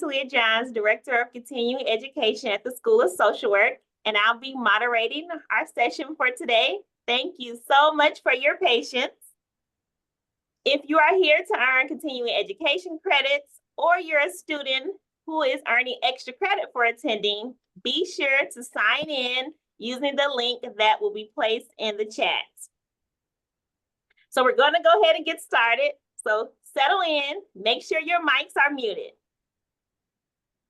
Leah Johns, Director of Continuing Education at the School of Social Work, and I'll be moderating our session for today. Thank you so much for your patience. If you are here to earn continuing education credits, or you're a student who is earning extra credit for attending, be sure to sign in using the link that will be placed in the chat. So we're going to go ahead and get started. So settle in, make sure your mics are muted.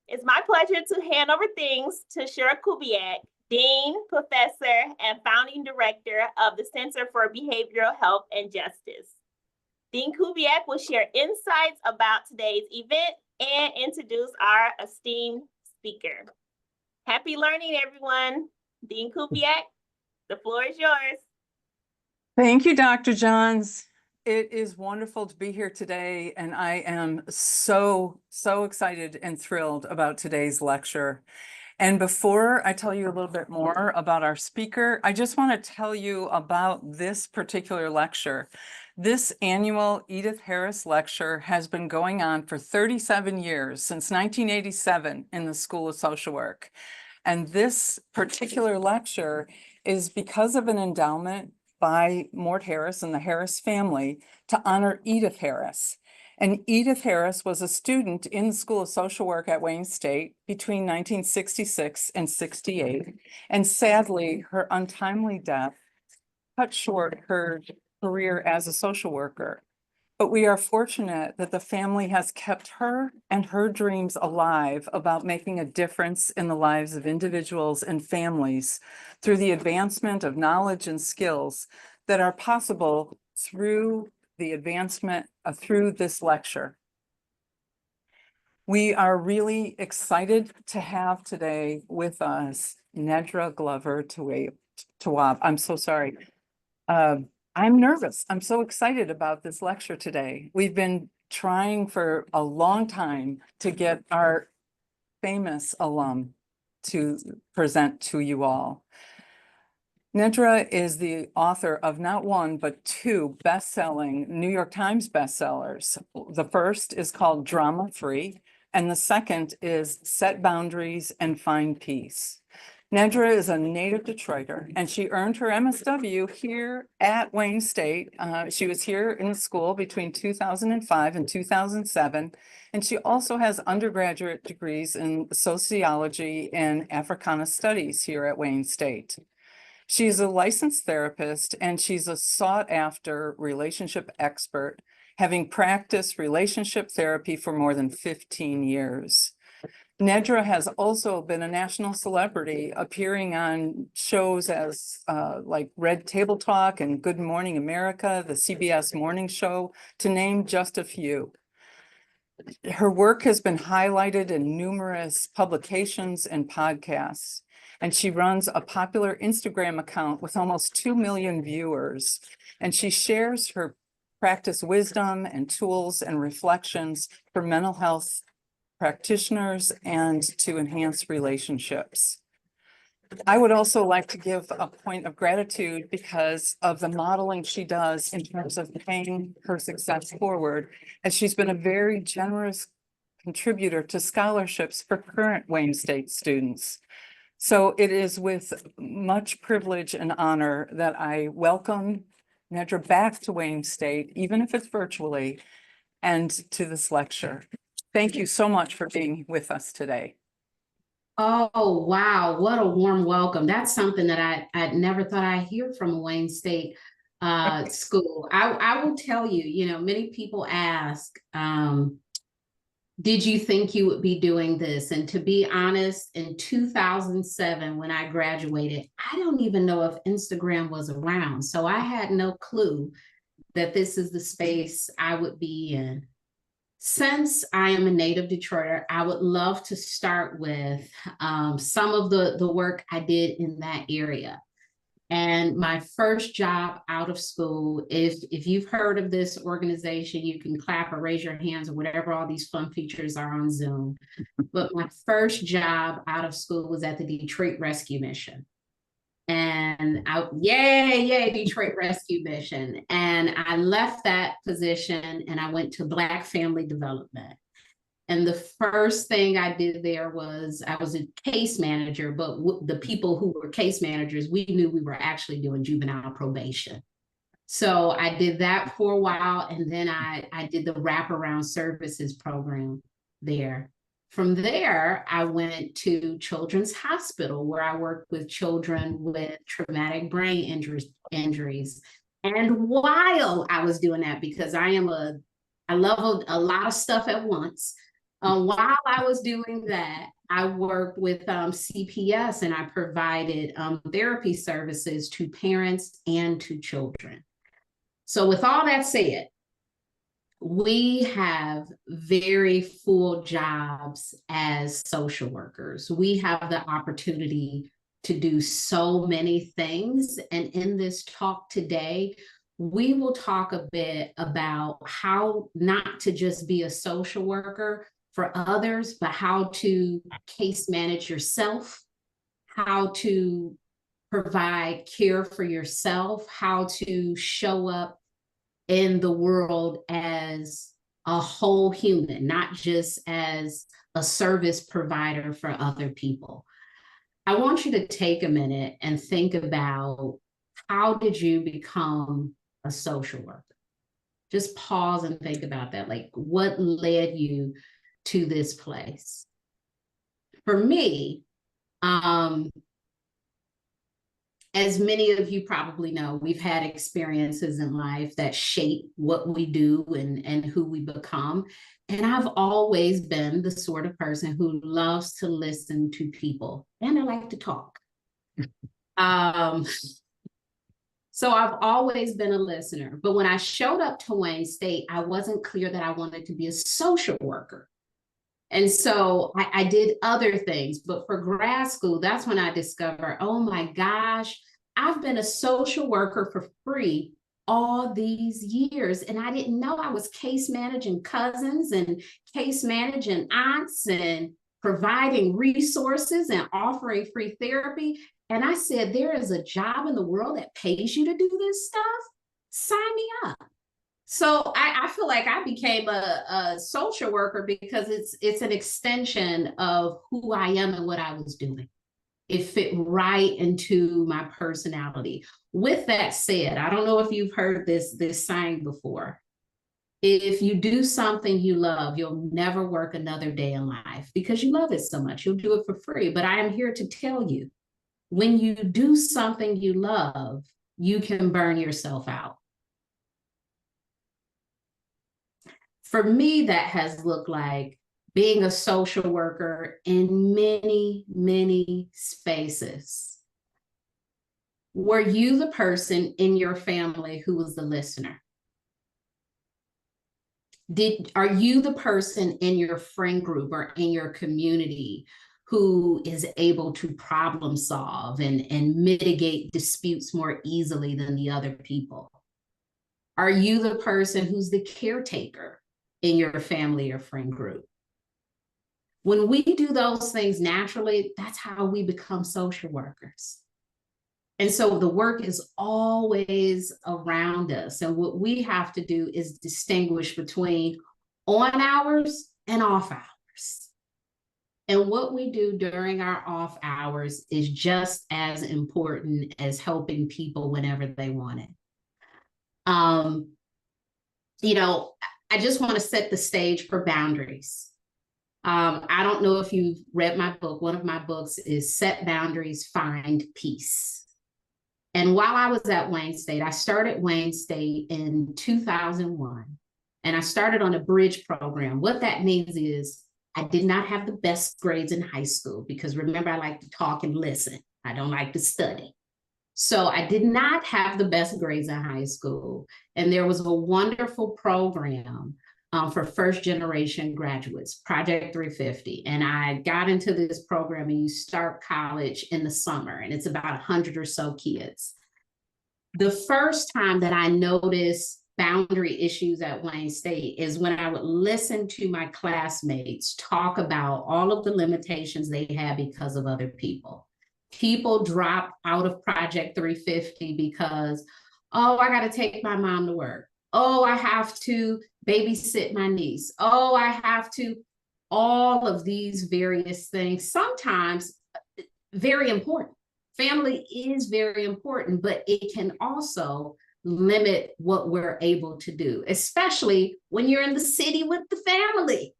It's my pleasure to hand over things to Shira Kubiak, Dean, Professor, and Founding Director of the Center for Behavioral Health and Justice. Dean Kubiak will share insights about today's event and introduce our esteemed speaker. Happy learning, everyone. Dean Kubiak, the floor is yours. Thank you, Dr. Johns. It is wonderful to be here today, and I am so excited and thrilled about today's lecture. And before I tell you a little bit more about our speaker, I just want to tell you about this particular lecture. This annual Edith Harris Lecture has been going on for 37 years, since 1987 in the School of Social Work. And this particular lecture is because of an endowment by Mort Harris and the Harris family to honor Edith Harris. And Edith Harris was a student in the School of Social Work at Wayne State between 1966 and 68. And sadly, her untimely death cut short her career as a social worker. But we are fortunate that the family has kept her and her dreams alive about making a difference in the lives of individuals and families through the advancement of knowledge and skills that are possible through the advancement through this lecture. We are really excited to have today with us Nedra Glover Tawwab. I'm so sorry. I'm nervous. I'm so excited about this lecture today. We've been trying for a long time to get our famous alum to present to you all. Nedra is the author of not one, but two best-selling New York Times bestsellers. The first is called Drama Free, and the second is Set Boundaries and Find Peace. Nedra is a native Detroiter, and she earned her MSW here at Wayne State. She was here in the school between 2005 and 2007, and she also has undergraduate degrees in sociology and Africana studies here at Wayne State. She's a licensed therapist, and she's a sought-after relationship expert, having practiced relationship therapy for more than 15 years. Nedra has also been a national celebrity, appearing on shows as like Red Table Talk and Good Morning America, the CBS morning show, to name just a few. Her work has been highlighted in numerous publications and podcasts, and she runs a popular Instagram account with almost 2 million viewers, and she shares her practice wisdom and tools and reflections for mental health practitioners and to enhance relationships. I would also like to give a point of gratitude because of the modeling she does in terms of paying her success forward, as she's been a very generous contributor to scholarships for current Wayne State students. So it is with much privilege and honor that I welcome Nedra back to Wayne State, even if it's virtually, and to this lecture. Thank you so much for being with us today. Oh, wow. What a warm welcome. That's something that I never thought I'd hear from a Wayne State school. I will tell you, many people ask, did you think you would be doing this? And to be honest, in 2007, when I graduated, I don't even know if Instagram was around. So I had no clue that this is the space I would be in. Since I am a native Detroiter, I would love to start with some of the work I did in that area. And my first job out of school, if you've heard of this organization, you can clap or raise your hands or whatever all these fun features are on Zoom. But my first job out of school was at the Detroit Rescue Mission. And yay, Detroit Rescue Mission. And I left that position and I went to Black Family Development. And the first thing I did there was I was a case manager, but the people who were case managers, we knew we were actually doing juvenile probation. So I did that for a while, and then I did the wraparound services program there. From there, I went to Children's Hospital, where I worked with children with traumatic brain injuries. And while I was doing that, because I love a lot of stuff at once, while I was doing that, I worked with CPS, and I provided therapy services to parents and to children. So with all that said, we have very full jobs as social workers. We have the opportunity to do so many things. And in this talk today, we will talk a bit about how not to just be a social worker for others, but how to case manage yourself, how to provide care for yourself, how to show up in the world as a whole human, not just as a service provider for other people. I want you to take a minute and think about, how did you become a social worker? Just pause and think about that. Like, what led you to this place? For me, as many of you probably know, we've had experiences in life that shape what we do and who we become. And I've always been the sort of person who loves to listen to people, and I like to talk. So I've always been a listener. But when I showed up to Wayne State, I wasn't clear that I wanted to be a social worker. And so I did other things, but for grad school, that's when I discovered, oh my gosh, I've been a social worker for free all these years. And I didn't know I was case managing cousins and case managing aunts and providing resources and offering free therapy. And I said, there is a job in the world that pays you to do this stuff? Sign me up. So I feel like I became a social worker because it's an extension of who I am and what I was doing. It fit right into my personality. With that said, I don't know if you've heard this saying before. If you do something you love, you'll never work another day in life because you love it so much. You'll do it for free. But I am here to tell you, when you do something you love, you can burn yourself out. For me, that has looked like being a social worker in many, many spaces. Were you the person in your family who was the listener? Are you the person in your friend group or in your community who is able to problem solve and mitigate disputes more easily than the other people? Are you the person who's the caretaker in your family or friend group? When we do those things naturally, that's how we become social workers. And so the work is always around us. And what we have to do is distinguish between on hours and off hours. And what we do during our off hours is just as important as helping people whenever they want it. I just want to set the stage for boundaries. I don't know if you've read my book. One of my books is Set Boundaries, Find Peace. And while I was at Wayne State, I started Wayne State in 2001, and I started on a bridge program. What that means is I did not have the best grades in high school because remember, I like to talk and listen. I don't like to study. So I did not have the best grades in high school. And there was a wonderful program for first generation graduates, Project 350. And I got into this program, and you start college in the summer, and it's about 100 or so kids. The first time that I noticed boundary issues at Wayne State is when I would listen to my classmates talk about all of the limitations they had because of other people. People drop out of Project 350 because, oh, I got to take my mom to work. Oh, I have to babysit my niece. Oh, I have to. all of these various things, sometimes very important. Family is very important, but it can also limit what we're able to do, especially when you're in the city with the family.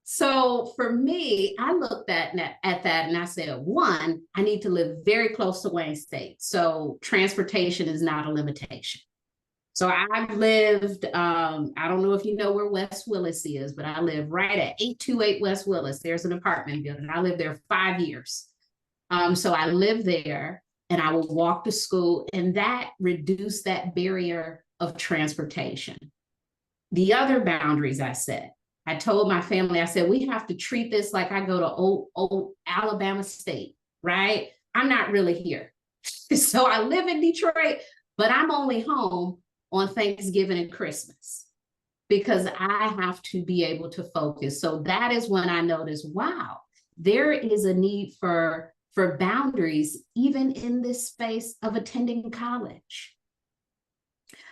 So for me, I looked at that and I said, one, I need to live very close to Wayne State. So transportation is not a limitation. So I've lived, I don't know if you know where West Willis is, but I live right at 828 West Willis. There's an apartment building. I lived there 5 years. So I lived there and I would walk to school, and that reduced that barrier of transportation. The other boundaries I set, I told my family, I said, we have to treat this like I go to old Alabama State, right? I'm not really here. So I live in Detroit, but I'm only home on Thanksgiving and Christmas because I have to be able to focus. So that is when I noticed, wow, there is a need for boundaries, even in this space of attending college.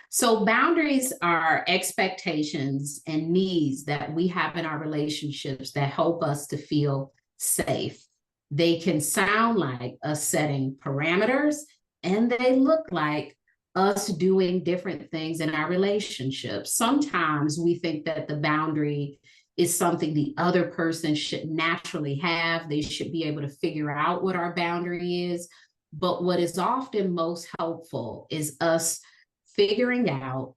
So boundaries are expectations and needs that we have in our relationships that help us to feel safe. They can sound like us setting parameters, and they look like us doing different things in our relationships. Sometimes we think that the boundary is something the other person should naturally have. They should be able to figure out what our boundary is. But what is often most helpful is us figuring out,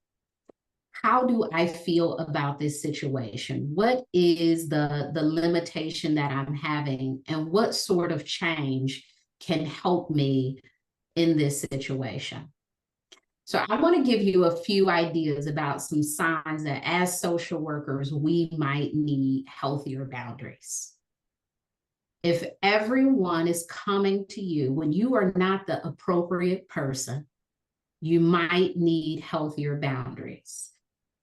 how do I feel about this situation? What is the limitation that I'm having, and what sort of change can help me in this situation? So I want to give you a few ideas about some signs that as social workers, we might need healthier boundaries. If everyone is coming to you when you are not the appropriate person, you might need healthier boundaries.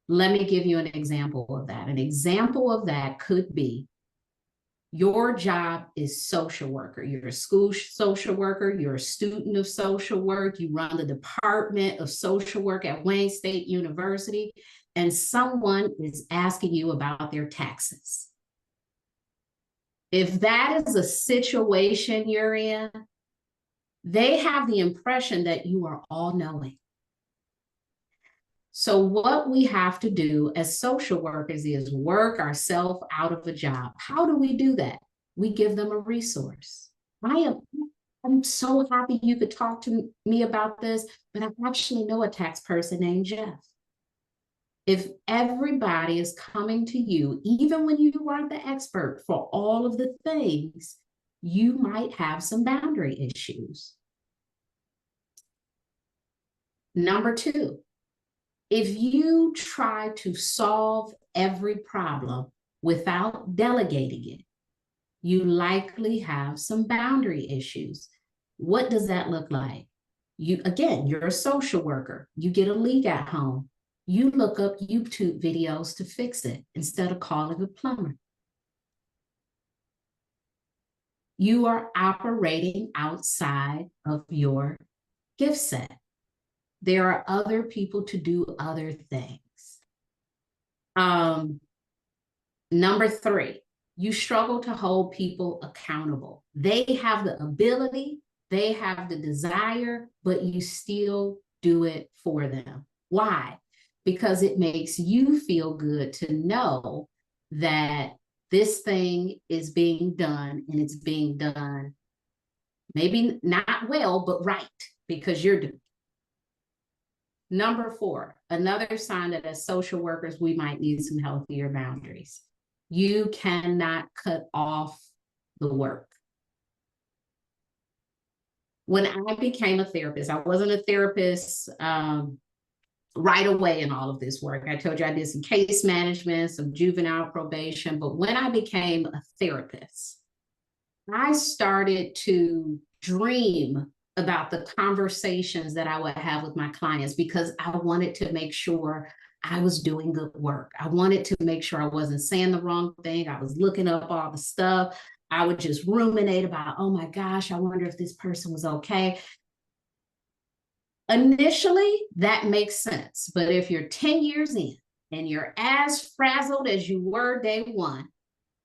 Let me give you an example of that. An example of that could be, your job is social worker. You're a school social worker. You're a student of social work. You run the department of social work at Wayne State University, and someone is asking you about their taxes. If that is a situation you're in, they have the impression that you are all-knowing. So what we have to do as social workers is work ourselves out of a job. How do we do that? We give them a resource. I'm so happy you could talk to me about this, but I actually know a tax person named Jeff. If everybody is coming to you, even when you aren't the expert for all of the things, you might have some boundary issues. Number two, if you try to solve every problem without delegating it, you likely have some boundary issues. What does that look like? You're a social worker. You get a leak at home. You look up YouTube videos to fix it instead of calling a plumber. You are operating outside of your gift set. There are other people to do other things. Number three, you struggle to hold people accountable. They have the ability, they have the desire, but you still do it for them. Why? Because it makes you feel good to know that this thing is being done, and it's being done maybe not well, but right, because you're doing it. Number four, another sign that as social workers, we might need some healthier boundaries. You cannot cut off the work. When I became a therapist, I wasn't a therapist right away in all of this work. I told you I did some case management, some juvenile probation, but when I became a therapist, I started to dream about the conversations that I would have with my clients, because I wanted to make sure I was doing good work. I wanted to make sure I wasn't saying the wrong thing. I was looking up all the stuff. I would just ruminate about, oh my gosh, I wonder if this person was okay. Initially, that makes sense. But if you're 10 years in and you're as frazzled as you were day one,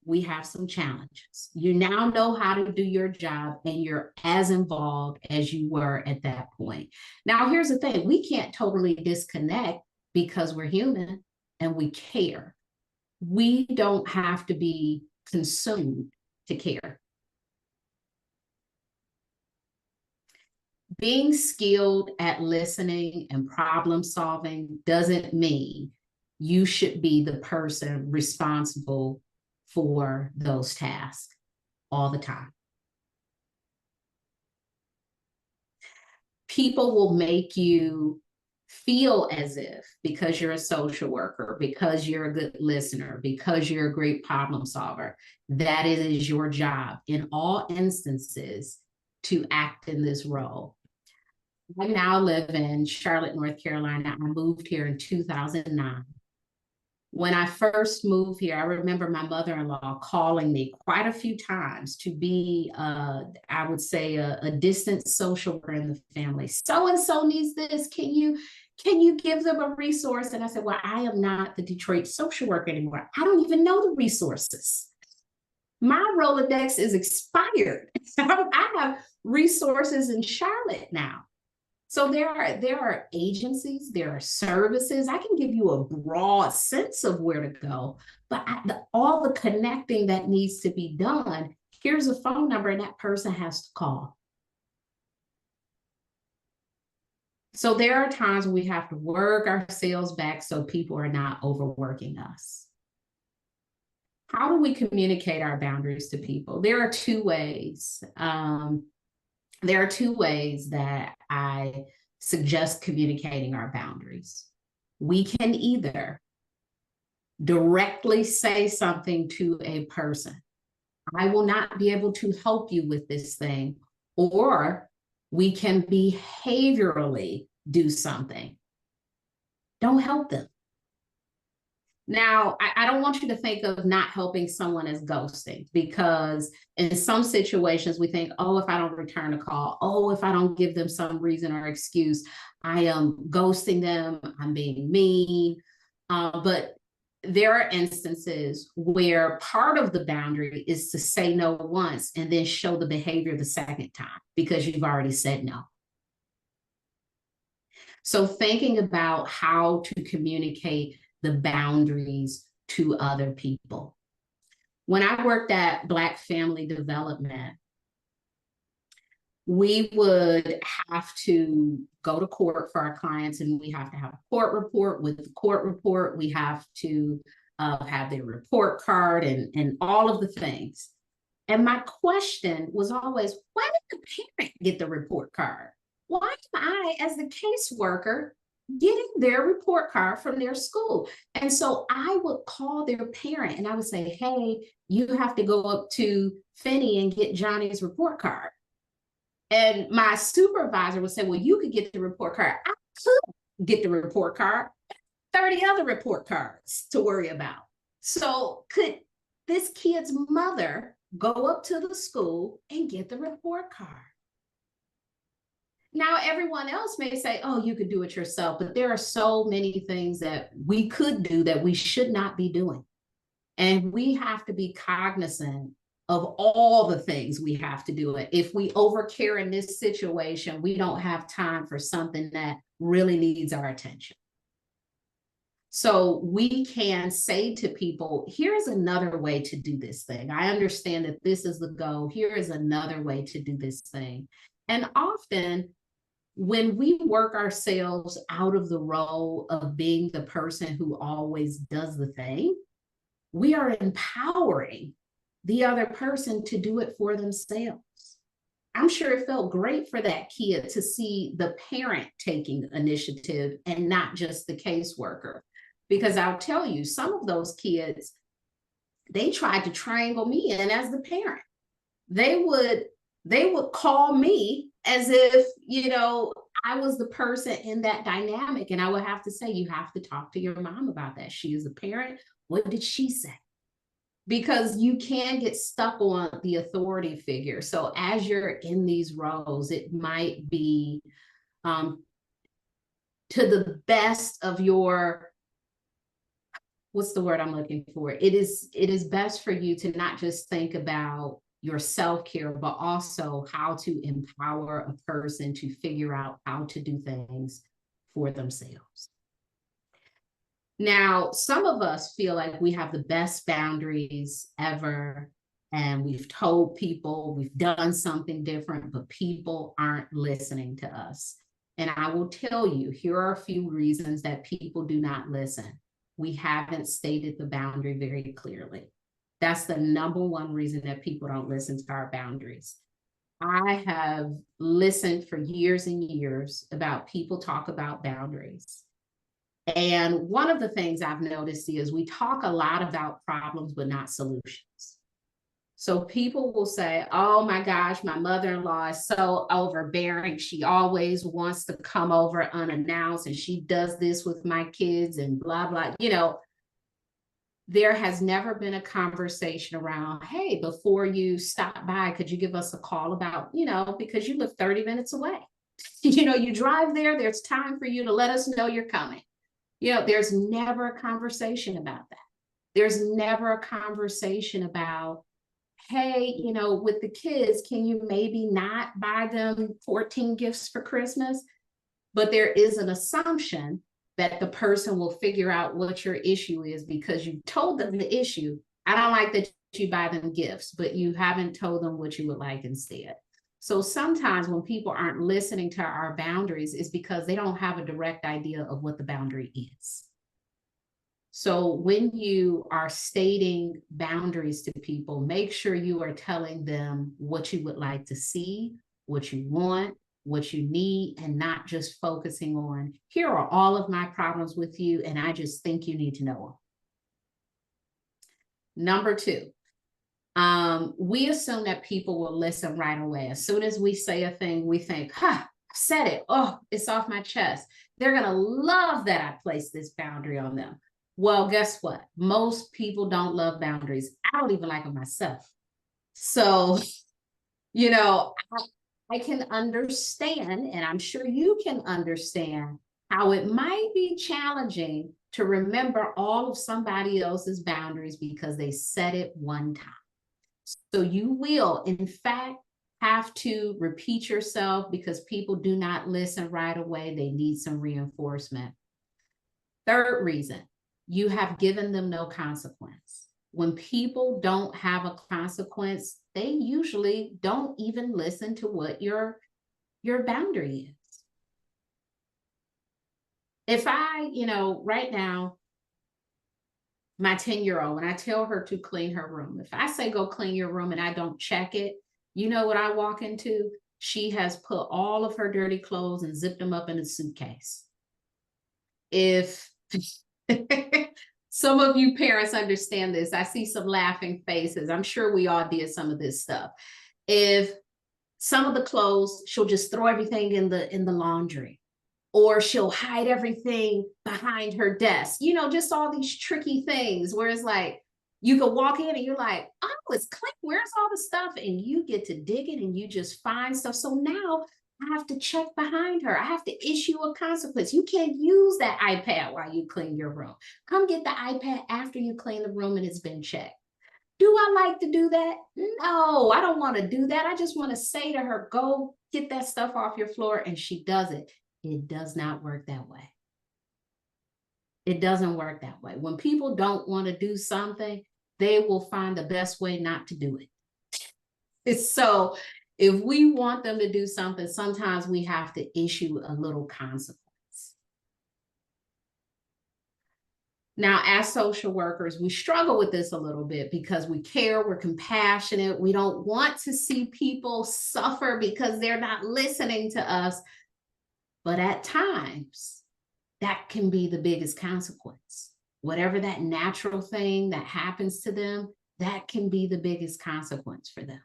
we have some challenges. You now know how to do your job and you're as involved as you were at that point. Now, here's the thing. We can't totally disconnect because we're human and we care. We don't have to be consumed to care. Being skilled at listening and problem solving doesn't mean you should be the person responsible for those tasks all the time. People will make you feel as if, because you're a social worker, because you're a good listener, because you're a great problem solver, that it is your job in all instances to act in this role. I now live in Charlotte, North Carolina. I moved here in 2009. When I first moved here, I remember my mother-in-law calling me quite a few times to be, I would say, a distant social worker in the family. So-and-so needs this. Can you give them a resource? And I said, well, I am not the Detroit social worker anymore. I don't even know the resources. My Rolodex is expired. I have resources in Charlotte now. So there are agencies, there are services. I can give you a broad sense of where to go, but all the connecting that needs to be done, here's a phone number and that person has to call. So there are times when we have to work ourselves back so people are not overworking us. How do we communicate our boundaries to people? There are two ways. There are two ways that I suggest communicating our boundaries. We can either directly say something to a person, I will not be able to help you with this thing, or we can behaviorally do something. Don't help them. Now, I don't want you to think of not helping someone as ghosting, because in some situations we think, oh, if I don't return a call, oh, if I don't give them some reason or excuse, I am ghosting them, I'm being mean. But there are instances where part of the boundary is to say no once and then show the behavior the second time because you've already said no. So thinking about how to communicate the boundaries to other people. When I worked at Black Family Development, we would have to go to court for our clients, and we have to have a court report. With the court report, we have to have their report card and all of the things. And my question was always, why did the parent get the report card? Why am I, as the caseworker, getting their report card from their school? And so I would call their parent and I would say, hey, you have to go up to Finney and get Johnny's report card. And my supervisor would say, well, you could get the report card. I could get the report card, 30 other report cards to worry about. So could this kid's mother go up to the school and get the report card? Now, everyone else may say, oh, you could do it yourself, but there are so many things that we could do that we should not be doing. And we have to be cognizant of all the things we have to do it. If we overcare in this situation, we don't have time for something that really needs our attention. So we can say to people, here's another way to do this thing. I understand that this is the goal. Here is another way to do this thing. And often, when we work ourselves out of the role of being the person who always does the thing, we are empowering the other person to do it for themselves. I'm sure it felt great for that kid to see the parent taking initiative and not just the caseworker. Because I'll tell you, some of those kids, they tried to triangle me in as the parent. They would call me as if, I was the person in that dynamic. And I would have to say, you have to talk to your mom about that. She is a parent. What did she say? Because you can get stuck on the authority figure. So as you're in these roles, it might be to the best of your what's the word I'm looking for? It is best for you to not just think about your self-care, but also how to empower a person to figure out how to do things for themselves. Now, some of us feel like we have the best boundaries ever, and we've told people we've done something different, but people aren't listening to us. And I will tell you, here are a few reasons that people do not listen. We haven't stated the boundary very clearly. That's the number one reason that people don't listen to our boundaries. I have listened for years and years about people talk about boundaries. And one of the things I've noticed is we talk a lot about problems, but not solutions. So people will say, oh my gosh, my mother-in-law is so overbearing. She always wants to come over unannounced, and she does this with my kids and blah, blah. You know, there has never been a conversation around, hey, before you stop by, could you give us a call about, you know, because you live 30 minutes away. You know, you drive there, there's time for you to let us know you're coming. You know, there's never a conversation about that. There's never a conversation about, hey, you know, with the kids, can you maybe not buy them 14 gifts for Christmas? But there is an assumption that the person will figure out what your issue is because you told them the issue. I don't like that you buy them gifts, but you haven't told them what you would like instead. So sometimes when people aren't listening to our boundaries, it's because they don't have a direct idea of what the boundary is. So when you are stating boundaries to people, make sure you are telling them what you would like to see, what you want, what you need, and not just focusing on, here are all of my problems with you, and I just think you need to know them. Number two, we assume that people will listen right away. As soon as we say a thing, we think, I've said it. Oh, it's off my chest. They're going to love that I placed this boundary on them. Well, guess what? Most people don't love boundaries. I don't even like them myself. So, you know, I can understand, and I'm sure you can understand, how it might be challenging to remember all of somebody else's boundaries because they said it one time. So you will, in fact, have to repeat yourself because people do not listen right away. They need some reinforcement. Third reason, you have given them no consequence. When people don't have a consequence, they usually don't even listen to what your boundary is. If I, you know, right now, my 10-year-old, when I tell her to clean her room, if I say go clean your room and I don't check it, you know what I walk into? She has put all of her dirty clothes and zipped them up in a suitcase. If some of you parents understand this, I see some laughing faces. I'm sure we all did some of this stuff. If some of the clothes, she'll just throw everything in the laundry, or she'll hide everything behind her desk. You know, just all these tricky things where it's like, you could walk in and you're like, oh, it's clean. Where's all the stuff? And you get to digging and you just find stuff. So now I have to check behind her. I have to issue a consequence. You can't use that iPad while you clean your room. Come get the iPad after you clean the room and it's been checked. Do I like to do that? No, I don't want to do that. I just want to say to her, go get that stuff off your floor. And she does it. It does not work that way. It doesn't work that way. When people don't want to do something, they will find the best way not to do it. So if we want them to do something, sometimes we have to issue a little consequence. Now, as social workers, we struggle with this a little bit because we care, we're compassionate. We don't want to see people suffer because they're not listening to us. But at times, that can be the biggest consequence. Whatever that natural thing that happens to them, that can be the biggest consequence for them.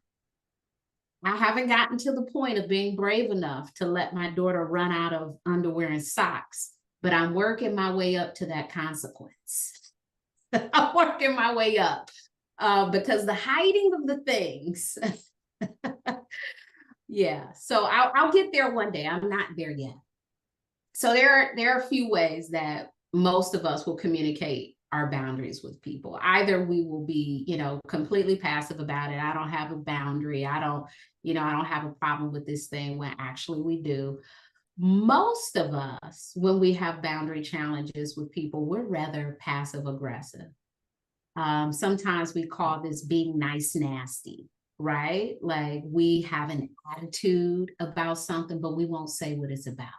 I haven't gotten to the point of being brave enough to let my daughter run out of underwear and socks, but I'm working my way up to that consequence. I'm working my way up because the hiding of the things, yeah, so I'll get there one day. I'm not there yet. So there are a few ways that most of us will communicate our boundaries with people. Either we will be, completely passive about it. I don't have a boundary. I don't have a problem with this thing, when actually we do. Most of us, when we have boundary challenges with people, we're rather passive aggressive. Sometimes we call this being nice nasty, right? Like we have an attitude about something, but we won't say what it's about.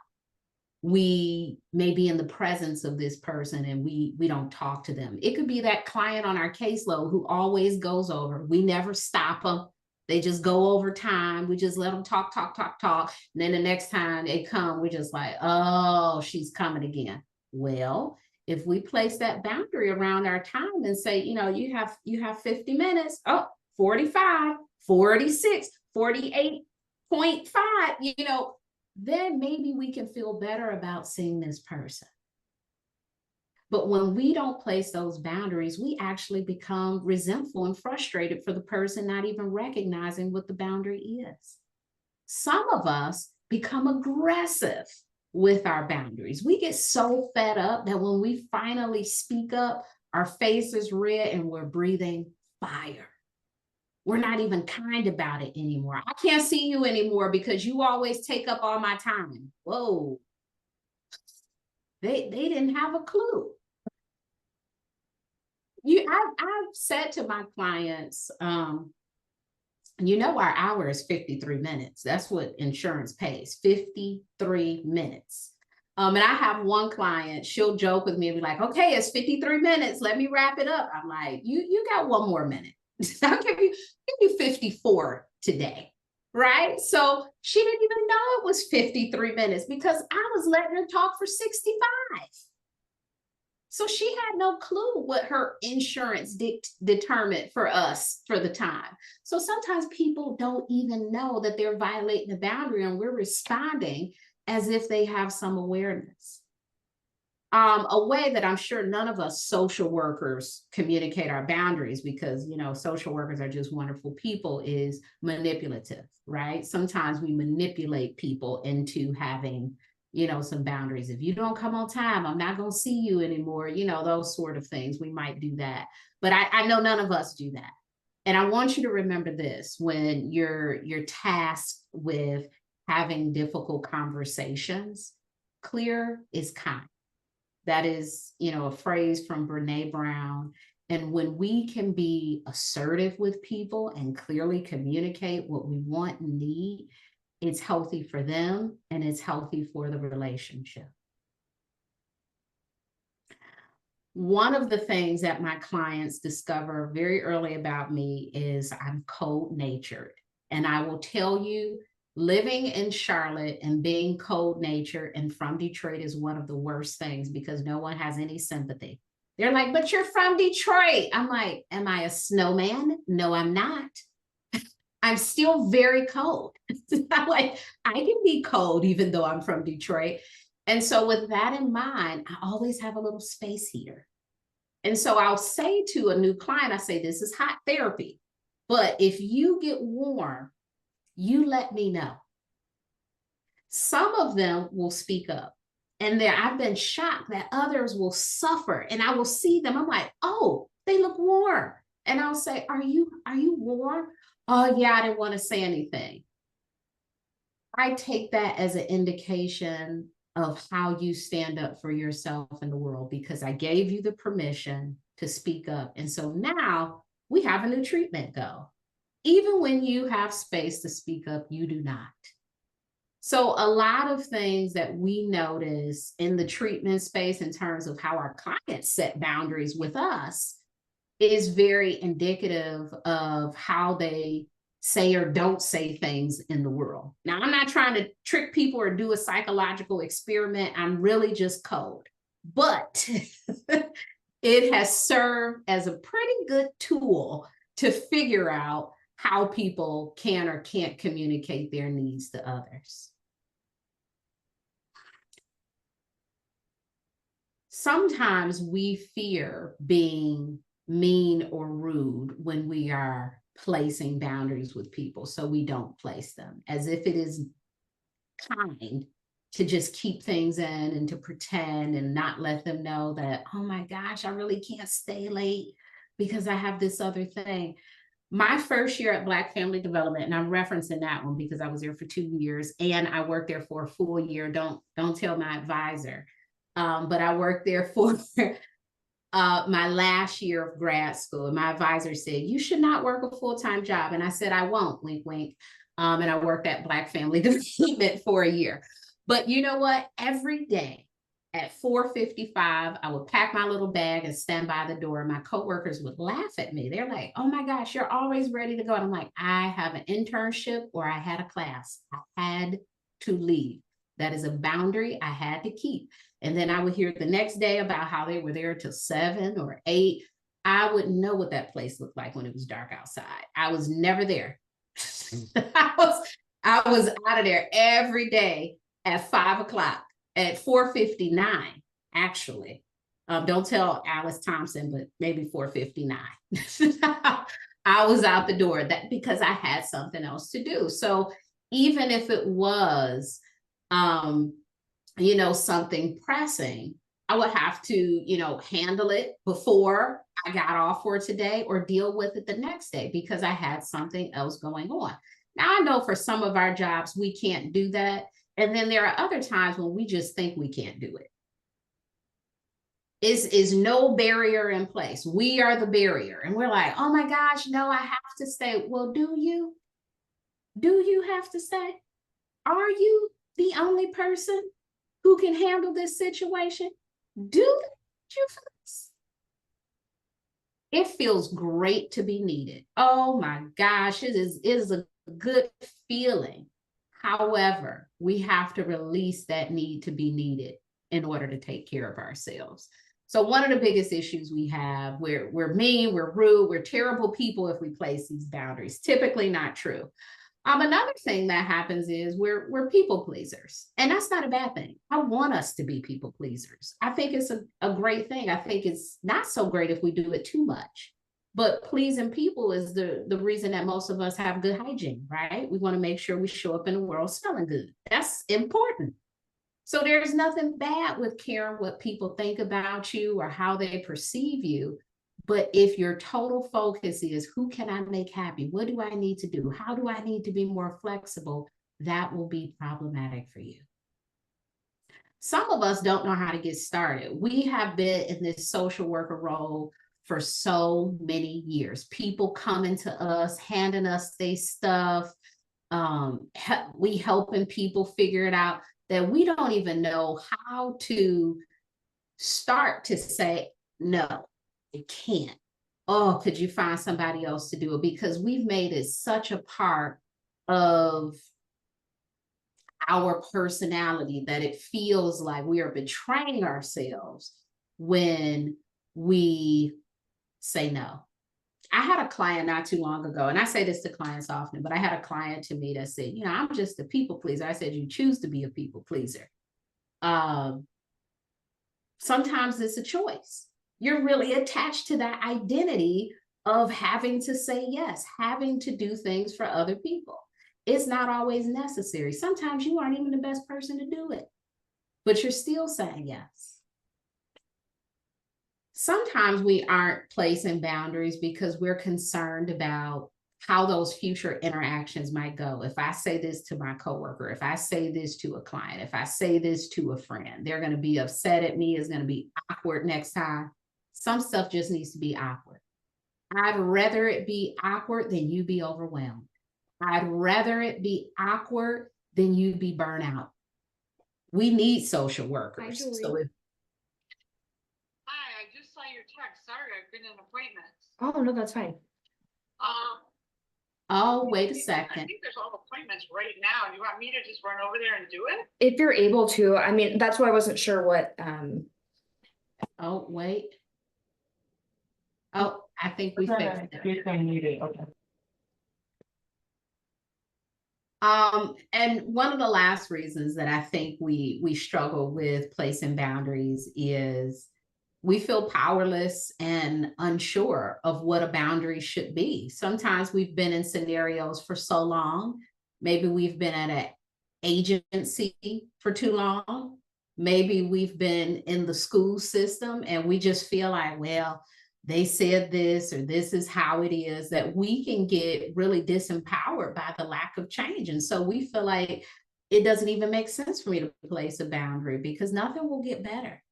We may be in the presence of this person and we don't talk to them. It could be that client on our caseload who always goes over. We never stop them. They just go over time. We just let them talk. And then the next time they come, we're just like, oh, she's coming again. Well, if we place that boundary around our time and say, you have 50 minutes, 45, 46, 48.5, then maybe we can feel better about seeing this person. But when we don't place those boundaries, we actually become resentful and frustrated for the person, not even recognizing what the boundary is. Some of us become aggressive with our boundaries. We get so fed up that when we finally speak up, our face is red and we're breathing fire. We're not even kind about it anymore. I can't see you anymore because you always take up all my time. Whoa. They didn't have a clue. I've said to my clients, our hour is 53 minutes. That's what insurance pays, 53 minutes. And I have one client, she'll joke with me and be like, okay, it's 53 minutes. Let me wrap it up. I'm like, you got one more minute. I'll give you 54 today, right? So she didn't even know it was 53 minutes because I was letting her talk for 65. So she had no clue what her insurance determined for us for the time. So sometimes people don't even know that they're violating the boundary and we're responding as if they have some awareness. A way that I'm sure none of us social workers communicate our boundaries, because, social workers are just wonderful people, is manipulative, right? Sometimes we manipulate people into having, some boundaries. If you don't come on time, I'm not going to see you anymore. Those sort of things. We might do that. But I know none of us do that. And I want you to remember this when you're tasked with having difficult conversations. Clear is kind. That is, a phrase from Brene Brown. And when we can be assertive with people and clearly communicate what we want and need, it's healthy for them and it's healthy for the relationship. One of the things that my clients discover very early about me is I'm cold-natured. And I will tell you, living in Charlotte and being cold-natured and from Detroit is one of the worst things because no one has any sympathy. They're like, but you're from Detroit. I'm like, am I a snowman? No, I'm not. I'm still very cold. I'm like, I can be cold even though I'm from Detroit. And so with that in mind, I always have a little space heater. And so I'll say to a new client, I say, this is hot therapy. But if you get warm, you let me know. Some of them will speak up. And I've been shocked that others will suffer. And I will see them. I'm like, oh, they look warm. And I'll say, are you warm? Oh, yeah, I didn't want to say anything. I take that as an indication of how you stand up for yourself in the world, because I gave you the permission to speak up. And so now we have a new treatment goal. Even when you have space to speak up, you do not. So a lot of things that we notice in the treatment space in terms of how our clients set boundaries with us is very indicative of how they say or don't say things in the world. Now, I'm not trying to trick people or do a psychological experiment. I'm really just cold. But it has served as a pretty good tool to figure out how people can or can't communicate their needs to others. Sometimes we fear being mean or rude when we are placing boundaries with people, so we don't place them, as if it is kind to just keep things in and to pretend and not let them know that, oh my gosh, I really can't stay late because I have this other thing. My first year at Black Family Development, and I'm referencing that one because I was there for 2 years and I worked there for a full year. Don't tell my advisor. But I worked there for my last year of grad school. And my advisor said, you should not work a full-time job. And I said, I won't, wink, wink. And I worked at Black Family Development for a year. But you know what? Every day at 4:55, I would pack my little bag and stand by the door. My coworkers would laugh at me. They're like, oh my gosh, you're always ready to go. And I'm like, I have an internship or I had a class. I had to leave. That is a boundary I had to keep. And then I would hear the next day about how they were there till 7 or 8. I wouldn't know what that place looked like when it was dark outside. I was never there. I was out of there every day at 5 o'clock, at 4:59, actually. Don't tell Alice Thompson, but maybe 4:59. I was out the door because I had something else to do. So even if it was, something pressing, I would have to, handle it before I got off for today or deal with it the next day because I had something else going on. Now, I know for some of our jobs, we can't do that. And then there are other times when we just think we can't do it. Is no barrier in place. We are the barrier. And we're like, oh my gosh, no, I have to stay. Well, do you? Do you have to stay? Are you the only person who can handle this situation? Do you feel this? It feels great to be needed. Oh my gosh, it is a good feeling. However, we have to release that need to be needed in order to take care of ourselves. So one of the biggest issues we have, we're mean, we're rude, we're terrible people if we place these boundaries. Typically not true. Another thing that happens is we're people pleasers, and that's not a bad thing. I want us to be people pleasers. I think it's a great thing. I think it's not so great if we do it too much, but pleasing people is the reason that most of us have good hygiene, right? We want to make sure we show up in the world smelling good. That's important. So there's nothing bad with caring what people think about you or how they perceive you. But if your total focus is, who can I make happy? What do I need to do? How do I need to be more flexible? That will be problematic for you. Some of us don't know how to get started. We have been in this social worker role for so many years. People coming to us, handing us their stuff. We helping people figure it out that we don't even know how to start to say, no, it can't. Oh, could you find somebody else to do it? Because we've made it such a part of our personality that it feels like we are betraying ourselves when we say no. I had a client not too long ago, and I say this to clients often, but I had a client to me that said, I'm just a people pleaser. I said, you choose to be a people pleaser. Sometimes it's a choice. You're really attached to that identity of having to say yes, having to do things for other people. It's not always necessary. Sometimes you aren't even the best person to do it, but you're still saying yes. Sometimes we aren't placing boundaries because we're concerned about how those future interactions might go. If I say this to my coworker, if I say this to a client, if I say this to a friend, they're going to be upset at me. It's going to be awkward next time. Some stuff just needs to be awkward. I'd rather it be awkward than you be overwhelmed. I'd rather it be awkward than you be burnt out. We need social workers. So if Hi, I just saw your text. Sorry, I've been in appointments. Oh, no, that's fine. oh, wait a I second. think there's all appointments right now. You want me to just run over there and do it? If you're able to, I mean, that's why I wasn't sure what, Oh, wait. Oh, I think we fixed it. Okay. And one of the last reasons that I think we struggle with placing boundaries is we feel powerless and unsure of what a boundary should be. Sometimes we've been in scenarios for so long, maybe we've been at agency for too long. Maybe we've been in the school system and we just feel like, well, they said this or this is how it is, that we can get really disempowered by the lack of change. And so we feel like it doesn't even make sense for me to place a boundary because nothing will get better.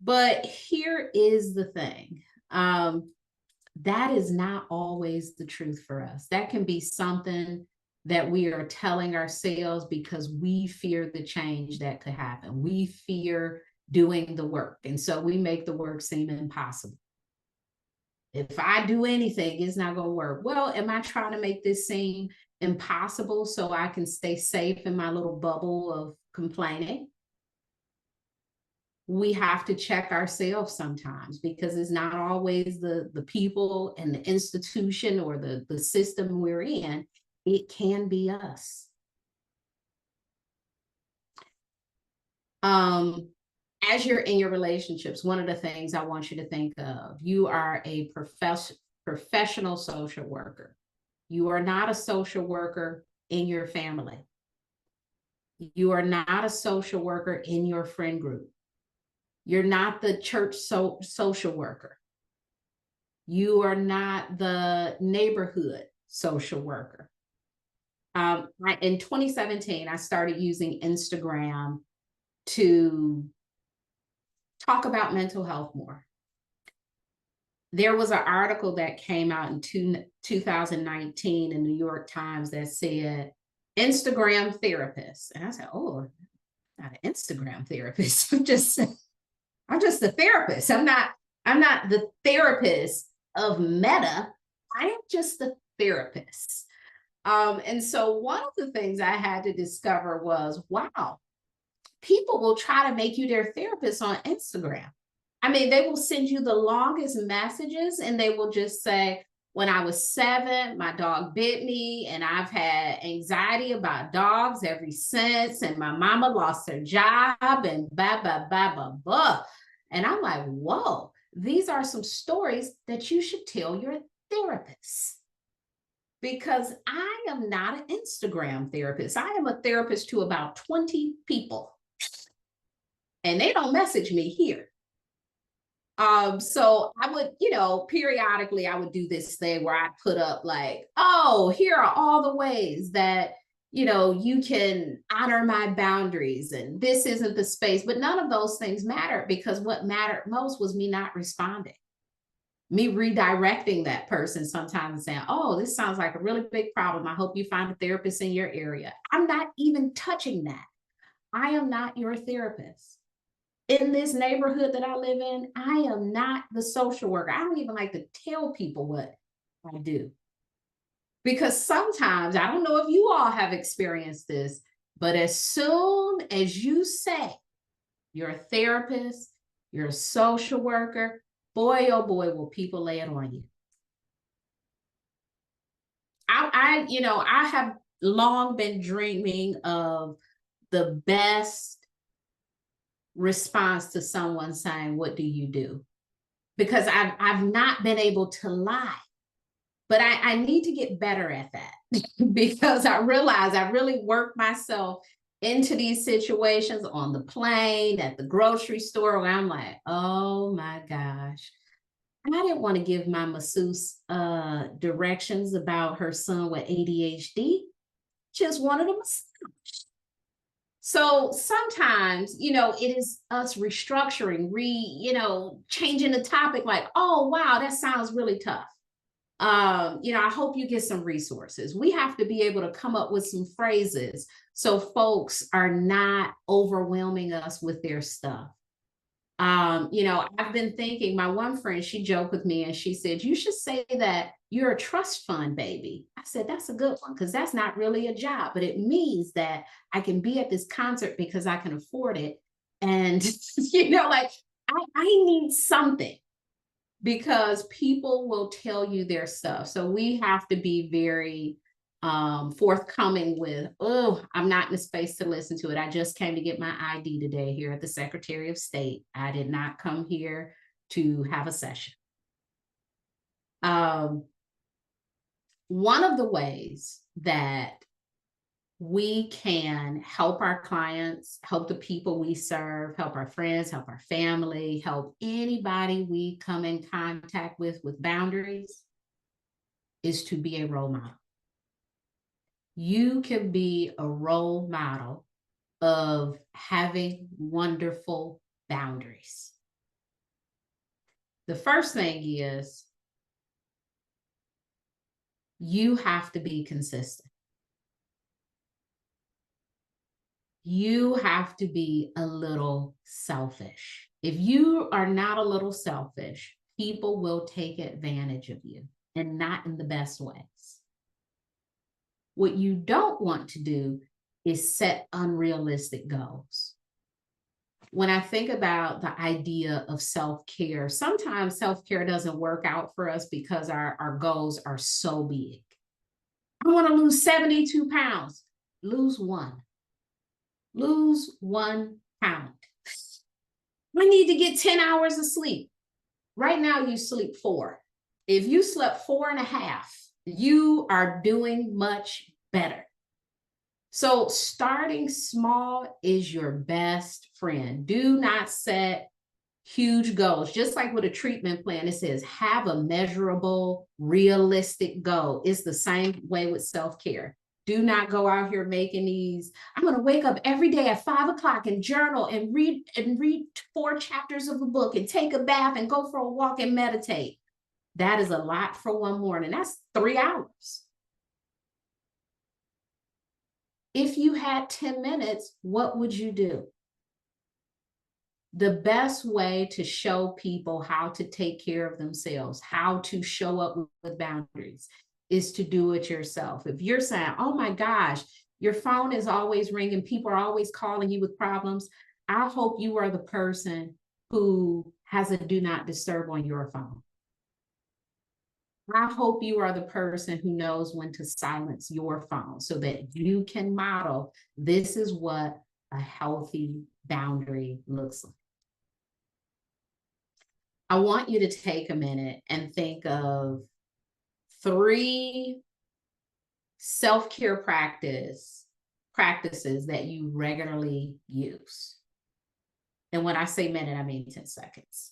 But here is the thing. That is not always the truth for us. That can be something that we are telling ourselves because we fear the change that could happen. We fear doing the work. And so we make the work seem impossible. If I do anything, it's not going to work. Well, am I trying to make this seem impossible so I can stay safe in my little bubble of complaining? We have to check ourselves sometimes because it's not always the people and the institution or the system we're in. It can be us. As you're in your relationships, one of the things I want you to think of, you are a professional social worker. You are not a social worker in your family. You are not a social worker in your friend group. You're not the church social worker. You are not the neighborhood social worker. In 2017, I started using Instagram to talk about mental health more. There was an article that came out in 2019 in the New York Times that said, Instagram therapist. And I said, oh, not an Instagram therapist. I'm just a therapist. I'm not the therapist of Meta. I am just the therapist. And so one of the things I had to discover was, wow, people will try to make you their therapist on Instagram. I mean, they will send you the longest messages and they will just say, when I was 7, my dog bit me and I've had anxiety about dogs ever since. And my mama lost her job and blah, blah, blah, blah, blah. And I'm like, whoa, these are some stories that you should tell your therapist. Because I am not an Instagram therapist. I am a therapist to about 20 people. And they don't message me here. So I would, periodically I would do this thing where I put up like, oh, here are all the ways that, you can honor my boundaries and this isn't the space. But none of those things mattered because what mattered most was me not responding. Me redirecting that person sometimes and saying, oh, this sounds like a really big problem. I hope you find a therapist in your area. I'm not even touching that. I am not your therapist. In this neighborhood that I live in, I am not the social worker. I don't even like to tell people what I do. Because sometimes, I don't know if you all have experienced this, but as soon as you say you're a therapist, you're a social worker, boy, oh boy, will people lay it on you. I have long been dreaming of the best response to someone saying, what do you do? Because I've not been able to lie, but I need to get better at that because I realize I really work myself into these situations on the plane, at the grocery store, where I'm like, oh my gosh. I didn't want to give my masseuse directions about her son with ADHD. Just wanted a massage. So sometimes, it is us restructuring, changing the topic like, oh, wow, that sounds really tough. I hope you get some resources. We have to be able to come up with some phrases so folks are not overwhelming us with their stuff. I've been thinking, my one friend, she joked with me and she said, you should say that you're a trust fund baby. I said, that's a good one because that's not really a job, but it means that I can be at this concert because I can afford it. And, I need something because people will tell you their stuff. So we have to be very forthcoming with, oh, I'm not in a space to listen to it. I just came to get my ID today here at the Secretary of State. I did not come here to have a session. One of the ways that we can help our clients, help the people we serve, help our friends, help our family, help anybody we come in contact with boundaries, is to be a role model. You can be a role model of having wonderful boundaries. The first thing is you have to be consistent. You have to be a little selfish. If you are not a little selfish, people will take advantage of you, and not in the best ways. What you don't want to do is set unrealistic goals. When I think about the idea of self-care, sometimes self-care doesn't work out for us because our goals are so big. I want to lose 72 pounds. Lose one. Lose 1 pound. I need to get 10 hours of sleep. Right now, you sleep 4. If you slept 4.5, you are doing much better. So starting small is your best friend. Do not set huge goals. Just like with a treatment plan, it says have a measurable, realistic goal. It's the same way with self-care. Do not go out here making these, I'm going to wake up every day at 5 o'clock and journal and read 4 chapters of a book and take a bath and go for a walk and meditate. That is a lot for one morning. That's 3 hours. If you had 10 minutes, what would you do? The best way to show people how to take care of themselves, how to show up with boundaries, is to do it yourself. If you're saying, oh my gosh, your phone is always ringing, people are always calling you with problems, I hope you are the person who has a do not disturb on your phone. I hope you are the person who knows when to silence your phone so that you can model, this is what a healthy boundary looks like. I want you to take a minute and think of 3 self-care practices that you regularly use. And when I say minute, I mean 10 seconds.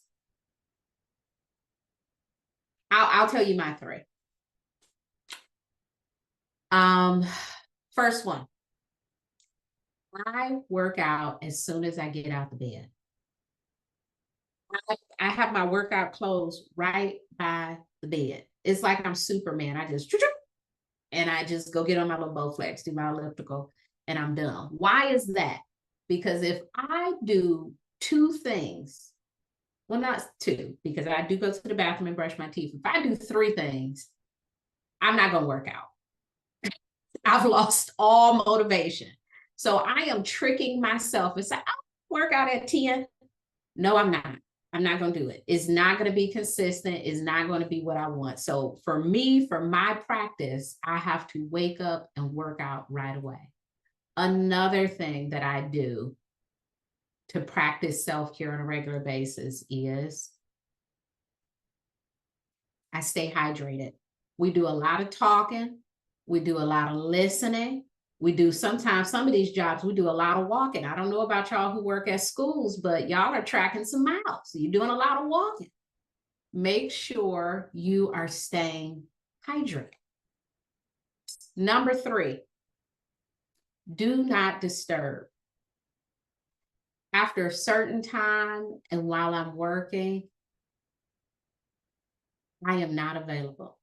I'll tell you my 3. First one, I work out as soon as I get out the bed. I have my workout clothes right by the bed. It's like I'm Superman. I just go get on my little Bowflex, do my elliptical, and I'm done. Why is that? Because if I do 2 things, well, not 2, because I do go to the bathroom and brush my teeth. If I do 3 things, I'm not going to work out. I've lost all motivation. So I am tricking myself and say, I'll work out at 10. No, I'm not. I'm not going to do it. It's not going to be consistent. It's not going to be what I want. So for me, for my practice, I have to wake up and work out right away. Another thing that I do to practice self-care on a regular basis is I stay hydrated. We do a lot of talking. We do a lot of listening. We do sometimes, some of these jobs, we do a lot of walking. I don't know about y'all who work at schools, but y'all are tracking some miles. So you're doing a lot of walking. Make sure you are staying hydrated. Number 3, do not disturb. After a certain time and while I'm working, I am not available.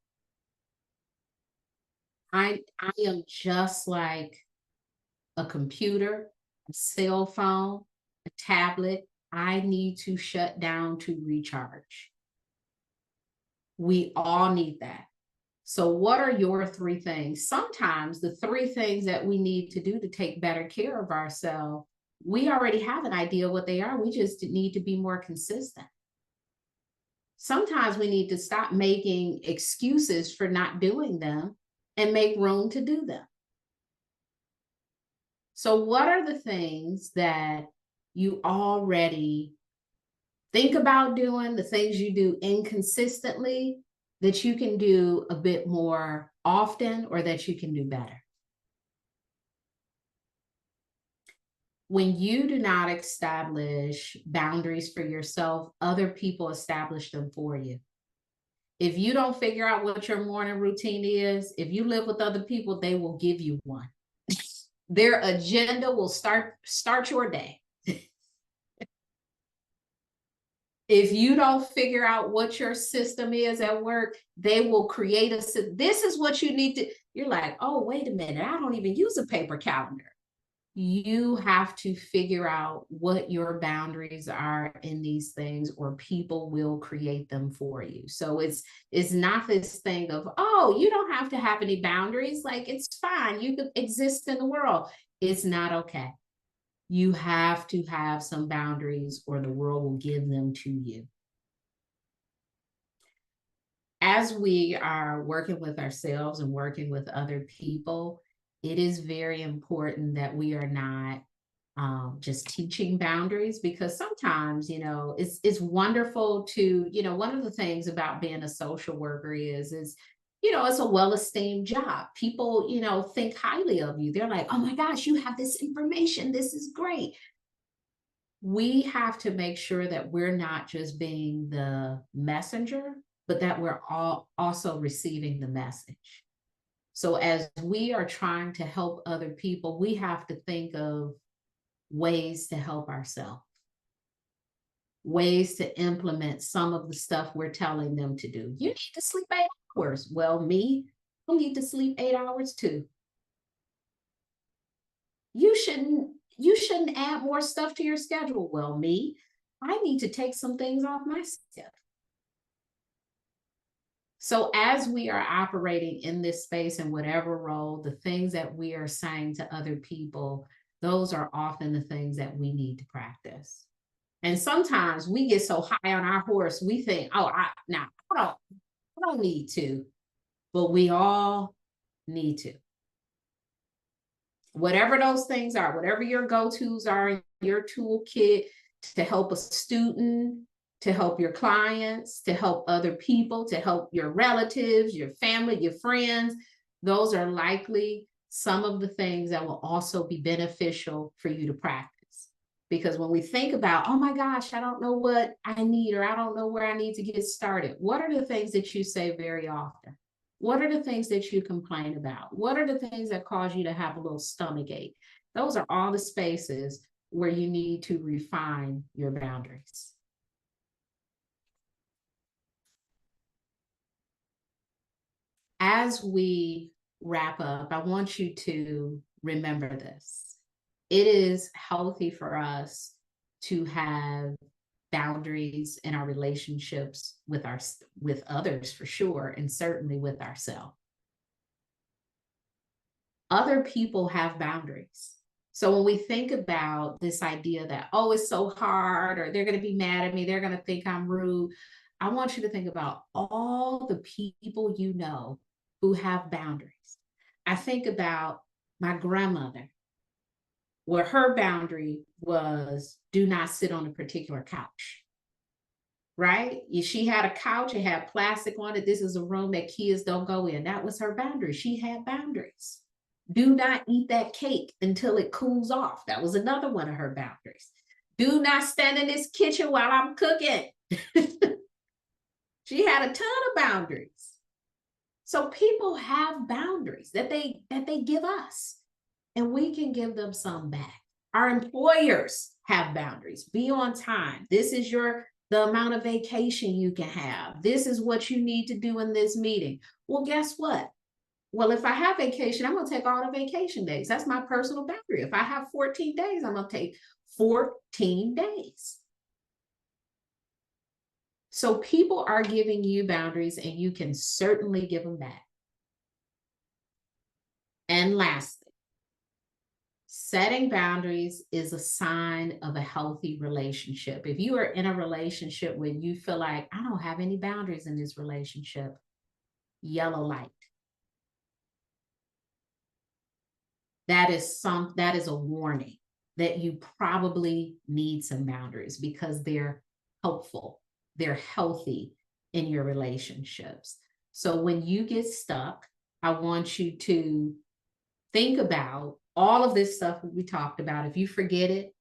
I am just like a computer, a cell phone, a tablet. I need to shut down to recharge. We all need that. So what are your 3 things? Sometimes the 3 things that we need to do to take better care of ourselves, we already have an idea what they are. We just need to be more consistent. Sometimes we need to stop making excuses for not doing them and make room to do them. So what are the things that you already think about doing, the things you do inconsistently that you can do a bit more often or that you can do better? when you do not establish boundaries for yourself, other people establish them for you. If you don't figure out what your morning routine is, if you live with other people, they will give you one. Their agenda will start your day. If you don't figure out what your system is at work, they will create this is what you need to, you're like, oh, wait a minute, I don't even use a paper calendar. You have to figure out what your boundaries are in these things, or people will create them for you. So it's not this thing of, oh, you don't have to have any boundaries. Like, it's fine. You can exist in the world. It's not okay. You have to have some boundaries, or the world will give them to you. As we are working with ourselves and working with other people, it is very important that we are not just teaching boundaries, because sometimes, it's wonderful to, one of the things about being a social worker is, it's a well-esteemed job. People, think highly of you. They're like, oh my gosh, you have this information. This is great. We have to make sure that we're not just being the messenger, but that we're all also receiving the message. So as we are trying to help other people, we have to think of ways to help ourselves, ways to implement some of the stuff we're telling them to do. You need to sleep 8 hours. Well, I need to sleep 8 hours too. You shouldn't add more stuff to your schedule. Well, I need to take some things off my schedule. So as we are operating in this space, in whatever role, the things that we are saying to other people, those are often the things that we need to practice. And sometimes we get so high on our horse, we think, oh, I don't need to, but we all need to. Whatever those things are, whatever your go-tos are in your toolkit to help a student, to help your clients, to help other people, to help your relatives, your family, your friends, those are likely some of the things that will also be beneficial for you to practice. Because when we think about, oh my gosh, I don't know what I need, or I don't know where I need to get started, what are the things that you say very often? What are the things that you complain about? What are the things that cause you to have a little stomach ache? Those are all the spaces where you need to refine your boundaries. As we wrap up, I want you to remember this. It is healthy for us to have boundaries in our relationships with others, for sure, and certainly with ourselves. Other people have boundaries. So when we think about this idea that, oh, it's so hard, or they're going to be mad at me, they're going to think I'm rude, I want you to think about all the people you know who have boundaries. I think about my grandmother, where her boundary was, do not sit on a particular couch, right? She had a couch, it had plastic on it. This is a room that kids don't go in. That was her boundary. She had boundaries. Do not eat that cake until it cools off. That was another one of her boundaries. Do not stand in this kitchen while I'm cooking. She had a ton of boundaries. So people have boundaries that they give us, and we can give them some back. Our employers have boundaries. Be on time. This is the amount of vacation you can have. This is what you need to do in this meeting. Well, guess what? Well, if I have vacation, I'm going to take all the vacation days. That's my personal boundary. If I have 14 days, I'm going to take 14 days. So people are giving you boundaries, and you can certainly give them back. And lastly, setting boundaries is a sign of a healthy relationship. If you are in a relationship where you feel like, I don't have any boundaries in this relationship, yellow light. That is a warning that you probably need some boundaries, because they're helpful, they're healthy in your relationships. So when you get stuck, I want you to think about all of this stuff we talked about, if you forget it,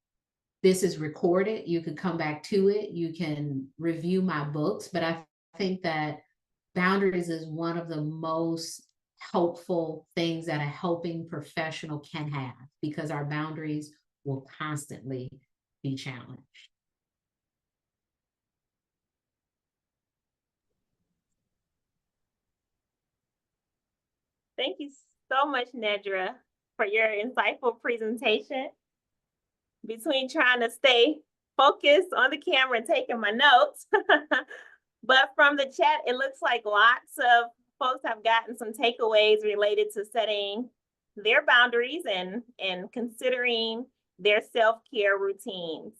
this is recorded. You can come back to it. You can review my books. But I think that boundaries is one of the most helpful things that a helping professional can have, because our boundaries will constantly be challenged. Thank you so much, Nedra, for your insightful presentation. Between trying to stay focused on the camera and taking my notes, but from the chat, it looks like lots of folks have gotten some takeaways related to setting their boundaries and considering their self-care routines.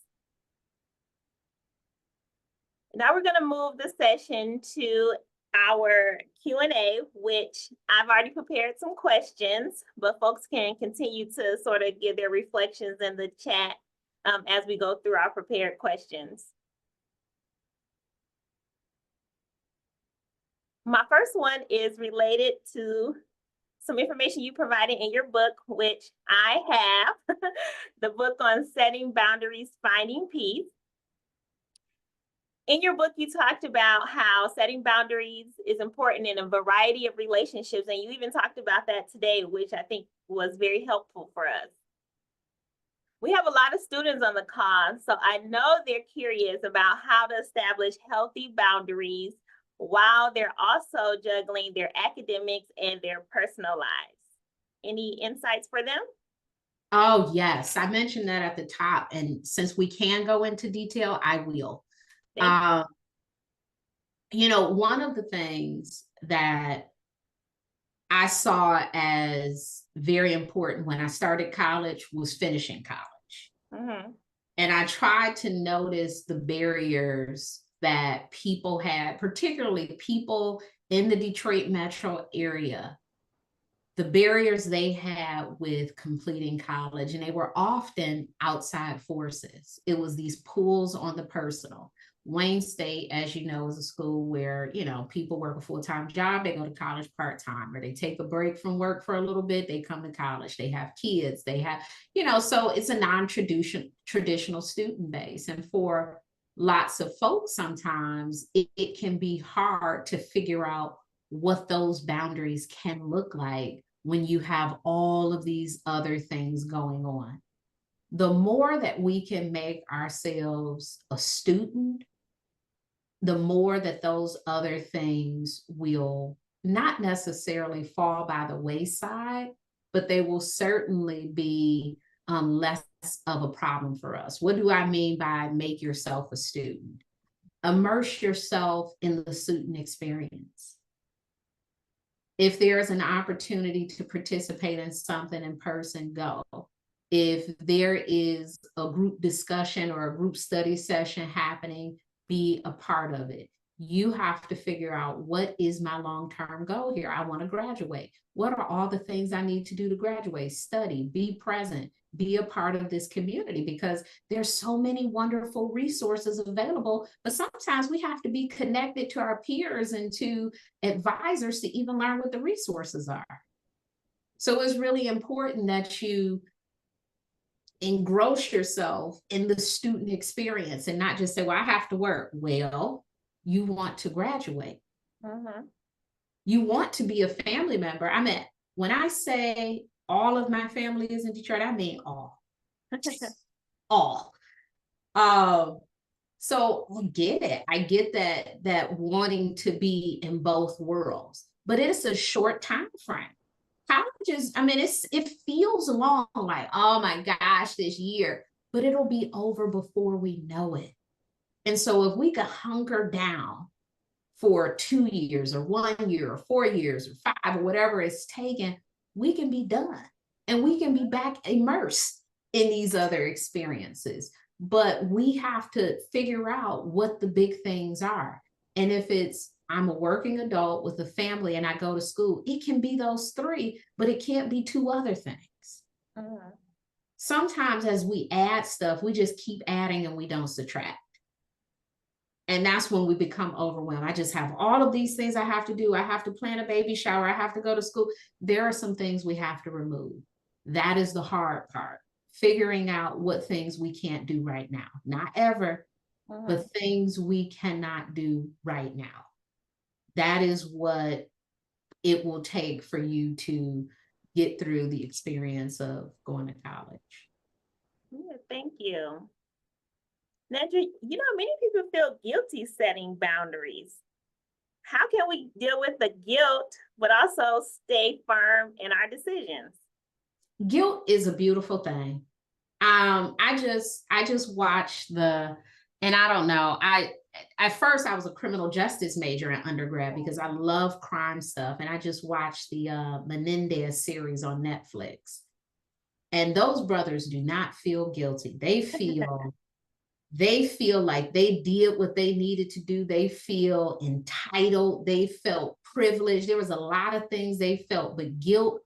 Now we're going to move the session to our Q&A, which I've already prepared some questions, but folks can continue to sort of give their reflections in the chat as we go through our prepared questions. My first one is related to some information you provided in your book, which I have, the book on setting boundaries, finding peace. In your book, you talked about how setting boundaries is important in a variety of relationships, and you even talked about that today, which I think was very helpful for us. We have a lot of students on the call, so I know they're curious about how to establish healthy boundaries while they're also juggling their academics and their personal lives. Any insights for them? Oh, yes. I mentioned that at the top, and since we can go into detail, I will. You know, one of the things that I saw as very important when I started college was finishing college. Mm-hmm. And I tried to notice the barriers that people had, particularly people in the Detroit metro area, the barriers they had with completing college, and they were often outside forces. It was these pulls on the personal. Wayne State, as you know, is a school where, you know, people work a full-time job, they go to college part-time, or they take a break from work for a little bit, they come to college, they have kids, they have, you know, so it's a non-traditional student base. And for lots of folks, sometimes it can be hard to figure out what those boundaries can look like when you have all of these other things going on. The more that we can make ourselves a student, the more that those other things will not necessarily fall by the wayside, but they will certainly be less of a problem for us. What do I mean by make yourself a student? Immerse yourself in the student experience. If there's an opportunity to participate in something in person, go. If there is a group discussion or a group study session happening, be a part of it. You have to figure out, what is my long-term goal here? I want to graduate. What are all the things I need to do to graduate? Study, be present, be a part of this community, because there's so many wonderful resources available, but sometimes we have to be connected to our peers and to advisors to even learn what the resources are. So it's really important that you engross yourself in the student experience and not just say, well, I have to work. Well, you want to graduate. Mm-hmm. You want to be a family member. I mean, when I say all of my family is in Detroit, I mean all. All. So I get it. I get that wanting to be in both worlds, but it's a short time frame. College is, I mean, it feels long, like, oh my gosh, this year, but it'll be over before we know it. And so if we could hunker down for 2 years or 1 year or 4 years or 5 or whatever it's taken, we can be done and we can be back immersed in these other experiences. But we have to figure out what the big things are. And if it's, I'm a working adult with a family and I go to school, it can be those 3, but it can't be 2 other things. Mm-hmm. Sometimes as we add stuff, we just keep adding and we don't subtract. And that's when we become overwhelmed. I just have all of these things I have to do. I have to plan a baby shower. I have to go to school. There are some things we have to remove. That is the hard part. Figuring out what things we can't do right now. Not ever, but things we cannot do right now. That is what it will take for you to get through the experience of going to college. Yeah, thank you. Nedra, many people feel guilty setting boundaries. How can we deal with the guilt, but also stay firm in our decisions? Guilt is a beautiful thing. I just watched and I don't know, at first I was a criminal justice major in undergrad because I love crime stuff. And I just watched the Menendez series on Netflix. And those brothers do not feel guilty. They feel like they did what they needed to do. They feel entitled. They felt privileged. There was a lot of things they felt, but guilt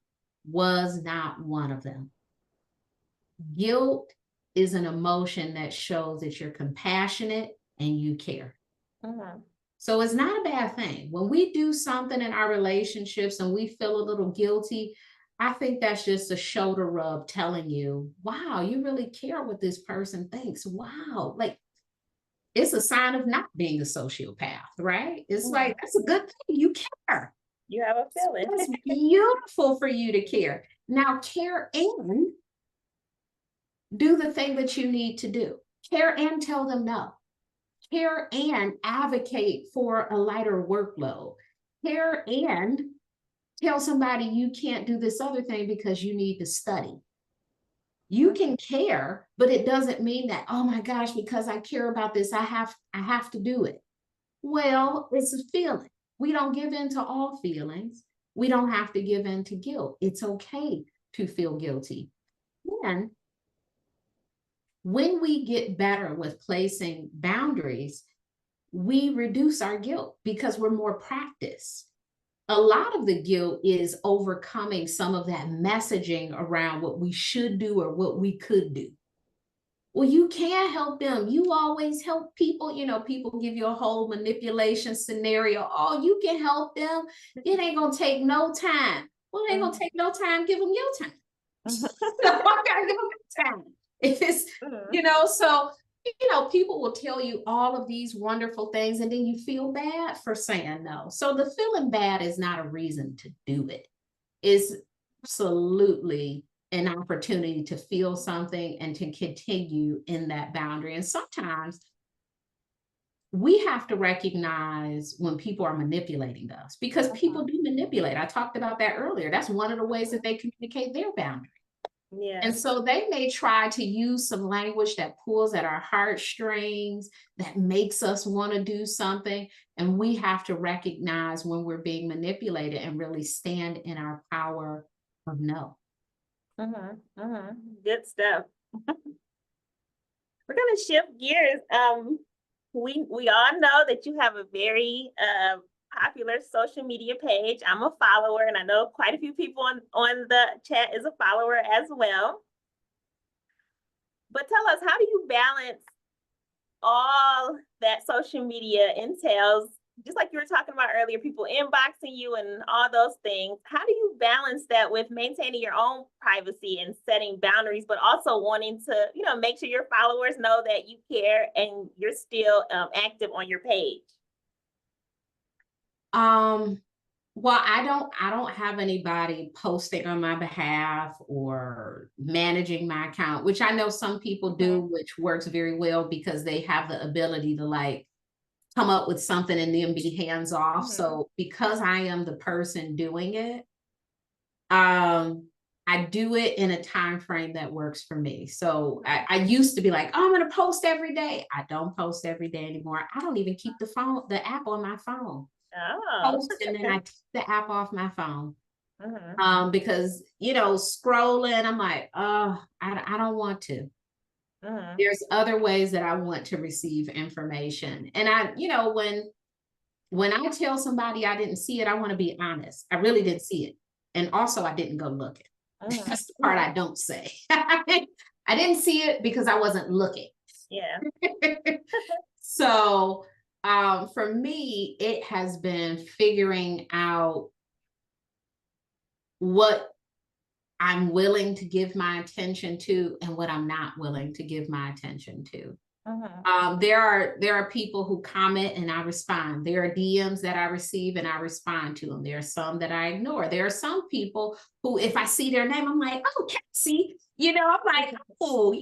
was not one of them. Guilt is an emotion that shows that you're compassionate and you care. So it's not a bad thing. When we do something in our relationships and we feel a little guilty, I think that's just a shoulder rub telling you, wow, you really care what this person thinks. Wow. Like, it's a sign of not being a sociopath, right? It's like, that's a good thing. You care. You have a feeling. It's beautiful for you to care. Now, care and do the thing that you need to do. Care and tell them no. Care and advocate for a lighter workload. Care and tell somebody you can't do this other thing because you need to study. You can care, but it doesn't mean that, oh my gosh, because I care about this, I have to do it. Well, it's a feeling. We don't give in to all feelings. We don't have to give in to guilt. It's okay to feel guilty. And when we get better with placing boundaries, we reduce our guilt because we're more practiced. A lot of the guilt is overcoming some of that messaging around what we should do or what we could do. Well, you can't help them. You always help people. People give you a whole manipulation scenario. Oh, you can help them. It ain't going to take no time. Well, it ain't going to take no time. Give them your time. So I got to give them your time. If it's, so, people will tell you all of these wonderful things and then you feel bad for saying no. So the feeling bad is not a reason to do it. It's absolutely an opportunity to feel something and to continue in that boundary. And sometimes we have to recognize when people are manipulating us because people do manipulate. I talked about that earlier. That's one of the ways that they communicate their boundary. Yeah. And so they may try to use some language that pulls at our heartstrings, that makes us want to do something. And we have to recognize when we're being manipulated and really stand in our power of no. Good stuff. We're gonna shift gears. We all know that you have a very popular social media page. I'm a follower, and I know quite a few people on the chat is a follower as well. But tell us, how do you balance all that social media entails? Just like you were talking about earlier, people inboxing you and all those things. How do you balance that with maintaining your own privacy and setting boundaries, but also wanting to, make sure your followers know that you care and you're still active on your page? Well, I don't have anybody posting on my behalf or managing my account, which I know some people do, which works very well because they have the ability to come up with something and then be hands off. So because I am the person doing it, I do it in a time frame that works for me. So I used to be like, oh, I'm going to post every day. I don't post every day anymore. I don't even keep the app on my phone. Post and then I take the app off my phone. Because scrolling, I'm like, oh, I don't want to. There's other ways that I want to receive information. And when I tell somebody I didn't see it, I want to be honest. I really didn't see it. And also I didn't go look it. That's the part I don't say. I didn't see it because I wasn't looking. Yeah. So for me, it has been figuring out what I'm willing to give my attention to and what I'm not willing to give my attention to. There are people who comment and I respond. There are DMs that I receive and I respond to them. There are some that I ignore. There are some people who, if I see their name, I'm like, oh, Cassie, you know, I'm like, oh,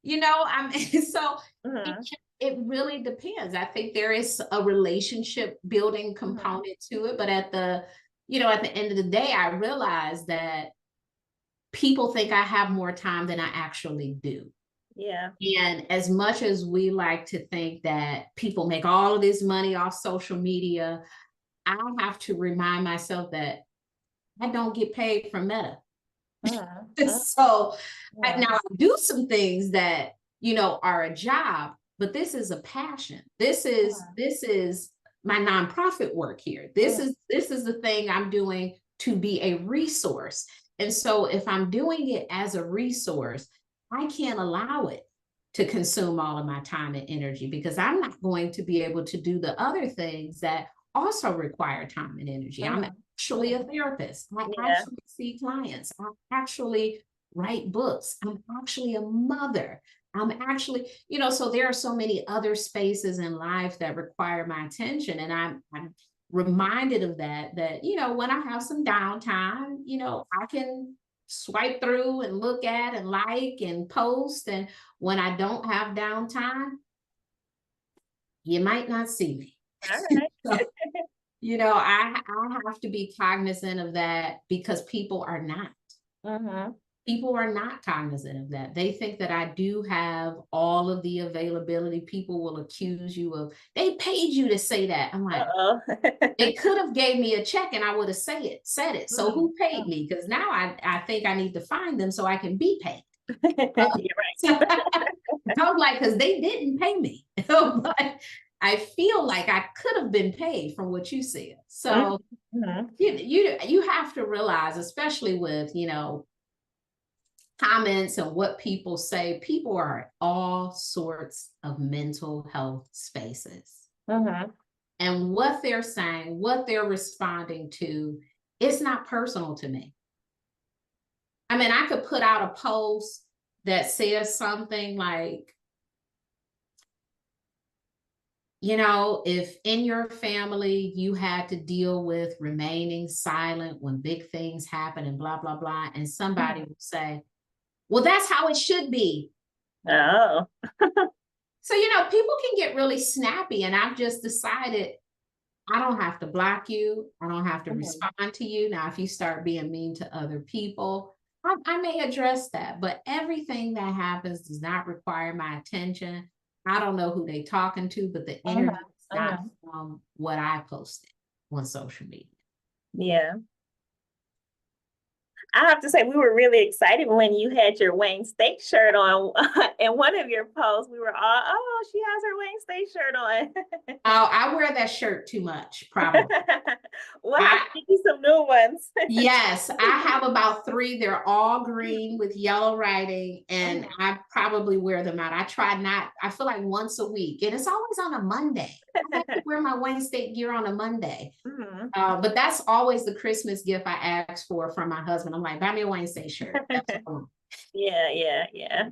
you know, so it really depends. I think there is a relationship building component to it, but at the end of the day, I realize that people think I have more time than I actually do. Yeah. And as much as we like to think that people make all of this money off social media, I have to remind myself that I don't get paid from Meta. So now I do some things that, you know, are a job, but this is a passion. This is my nonprofit work here. This is the thing I'm doing to be a resource. And so if I'm doing it as a resource, I can't allow it to consume all of my time and energy, because I'm not going to be able to do the other things that also require time and energy. I'm actually a therapist. I actually see clients. I actually write books. I'm actually a mother. I'm actually, you know, so there are so many other spaces in life that require my attention. And I'm reminded of that, you know, when I have some downtime, you know, I can swipe through and look at and like and post. And when I don't have downtime, you might not see me. All right. So, you know, I have to be cognizant of that, because people are not. People are not cognizant of that. They think that I do have all of the availability. People will accuse you of, they paid you to say that. I'm like, they could have gave me a check and I would have said it. So who paid me? Because now I think I need to find them so I can be paid. You're right. I'm like, because they didn't pay me. But I feel like I could have been paid from what you said. So you have to realize, especially with, you know, comments and what people say, people are at all sorts of mental health spaces. And what they're saying, what they're responding to, it's not personal to me. I mean, I could put out a post that says something like, you know, if in your family you had to deal with remaining silent when big things happen and blah, blah, blah, and somebody will say, well, that's how it should be. Oh. So, you know, people can get really snappy, and I've just decided I don't have to block you. I don't have to respond to you. Now, if you start being mean to other people, I may address that, but everything that happens does not require my attention. I don't know who they talking to, but the energy is not from what I posted on social media. Yeah. I have to say, we were really excited when you had your Wayne State shirt on. In one of your posts, we were all, oh, she has her Wayne State shirt on. Oh, I wear that shirt too much, probably. We'll have to get you some new ones. Yes, I have about 3. They're all green with yellow writing, and I probably wear them out. I feel like once a week, and it's always on a Monday. I have to wear my Wayne State gear on a Monday. But that's always the Christmas gift I ask for from my husband. I'm like, buy me a Wayne State shirt. Yeah.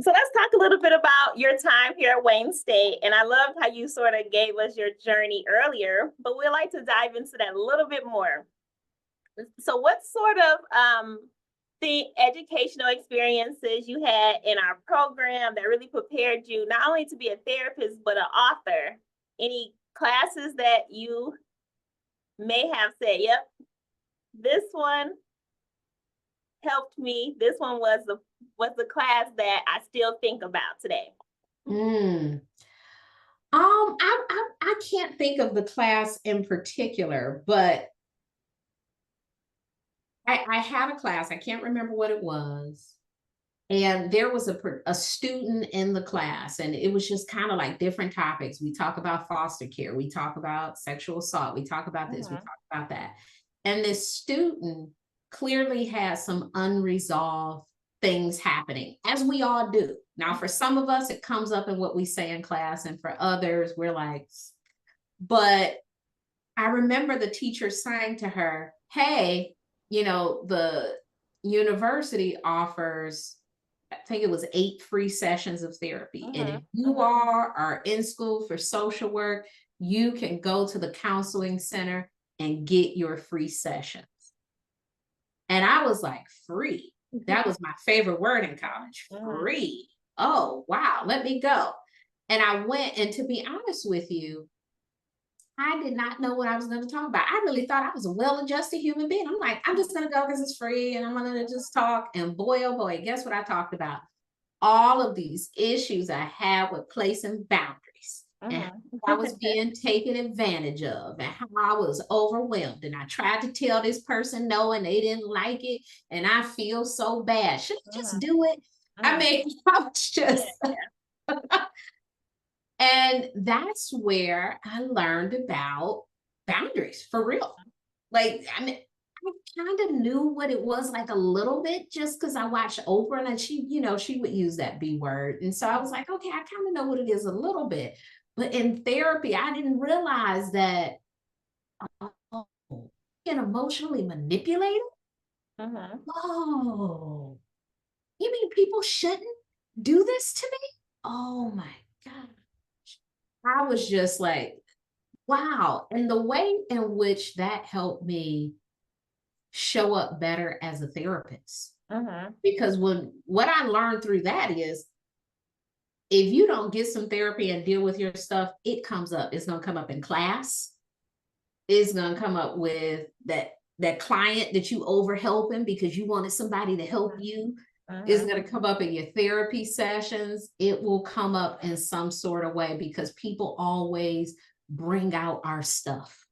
So let's talk a little bit about your time here at Wayne State. And I loved how you sort of gave us your journey earlier, but we'd like to dive into that a little bit more. So what sort of the educational experiences you had in our program that really prepared you not only to be a therapist, but an author? Any classes that you may have said, yep, this one helped me. This one was the class that I still think about today. I can't think of the class in particular, but I had a class, I can't remember what it was. And there was a student in the class, and it was just kind of like different topics. We talk about foster care, we talk about sexual assault, we talk about this, we talk about that. And this student clearly has some unresolved things happening, as we all do. Now, for some of us, it comes up in what we say in class, and for others, we're like, but I remember the teacher saying to her, hey, the university offers, I think it was 8 free sessions of therapy. And if you are in school for social work, you can go to the counseling center and get your free sessions. And I was like, free. That was my favorite word in college, free. Oh, wow, let me go. And I went, and to be honest with you, I did not know what I was going to talk about. I really thought I was a well-adjusted human being. I'm like, I'm just going to go because it's free and I'm going to just talk. And boy, oh boy, guess what I talked about? All of these issues I had with placing boundaries and how I was being taken advantage of and how I was overwhelmed. And I tried to tell this person no, and they didn't like it. And I feel so bad. Should I just do it? I mean, I was just... And that's where I learned about boundaries for real. Like, I mean, I kind of knew what it was like a little bit just because I watched Oprah and she, she would use that B word. And so I was like, okay, I kind of know what it is a little bit. But in therapy, I didn't realize that, oh, being emotionally manipulated? Oh, you mean people shouldn't do this to me? Oh my God. I was just like, wow. And the way in which that helped me show up better as a therapist. Because what I learned through that is, if you don't get some therapy and deal with your stuff, it comes up. It's going to come up in class. It's going to come up with that client that you over helping because you wanted somebody to help you. Is going to come up in your therapy sessions. It will come up in some sort of way because people always bring out our stuff.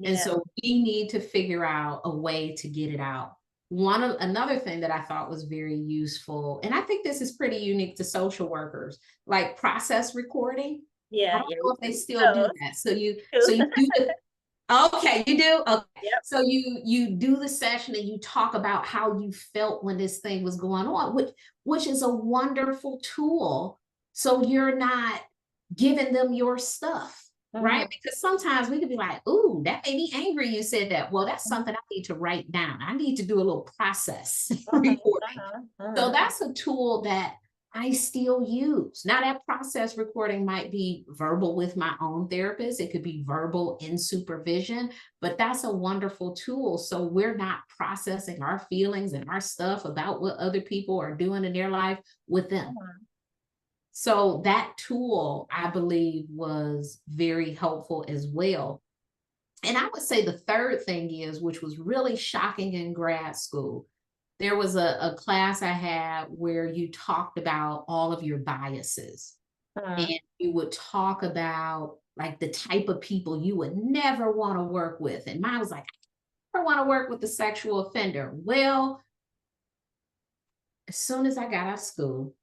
And so we need to figure out a way to get it out. Another thing that I thought was very useful, and I think this is pretty unique to social workers, like process recording. I don't know if they still do that. So you do the... Okay, you do? Okay. So you do the session and you talk about how you felt when this thing was going on, which is a wonderful tool. So you're not giving them your stuff, right? Because sometimes we could be like, ooh, that made me angry you said that. Well, that's something I need to write down. I need to do a little process recording. So that's a tool that I still use. Now that process recording might be verbal with my own therapist. It could be verbal in supervision, but that's a wonderful tool. So we're not processing our feelings and our stuff about what other people are doing in their life with them. So that tool, I believe, was very helpful as well. And I would say the third thing is, which was really shocking in grad school, there was a class I had where you talked about all of your biases. And you would talk about like the type of people you would never want to work with. And mine was like, I never want to work with a sexual offender. Well, as soon as I got out of school,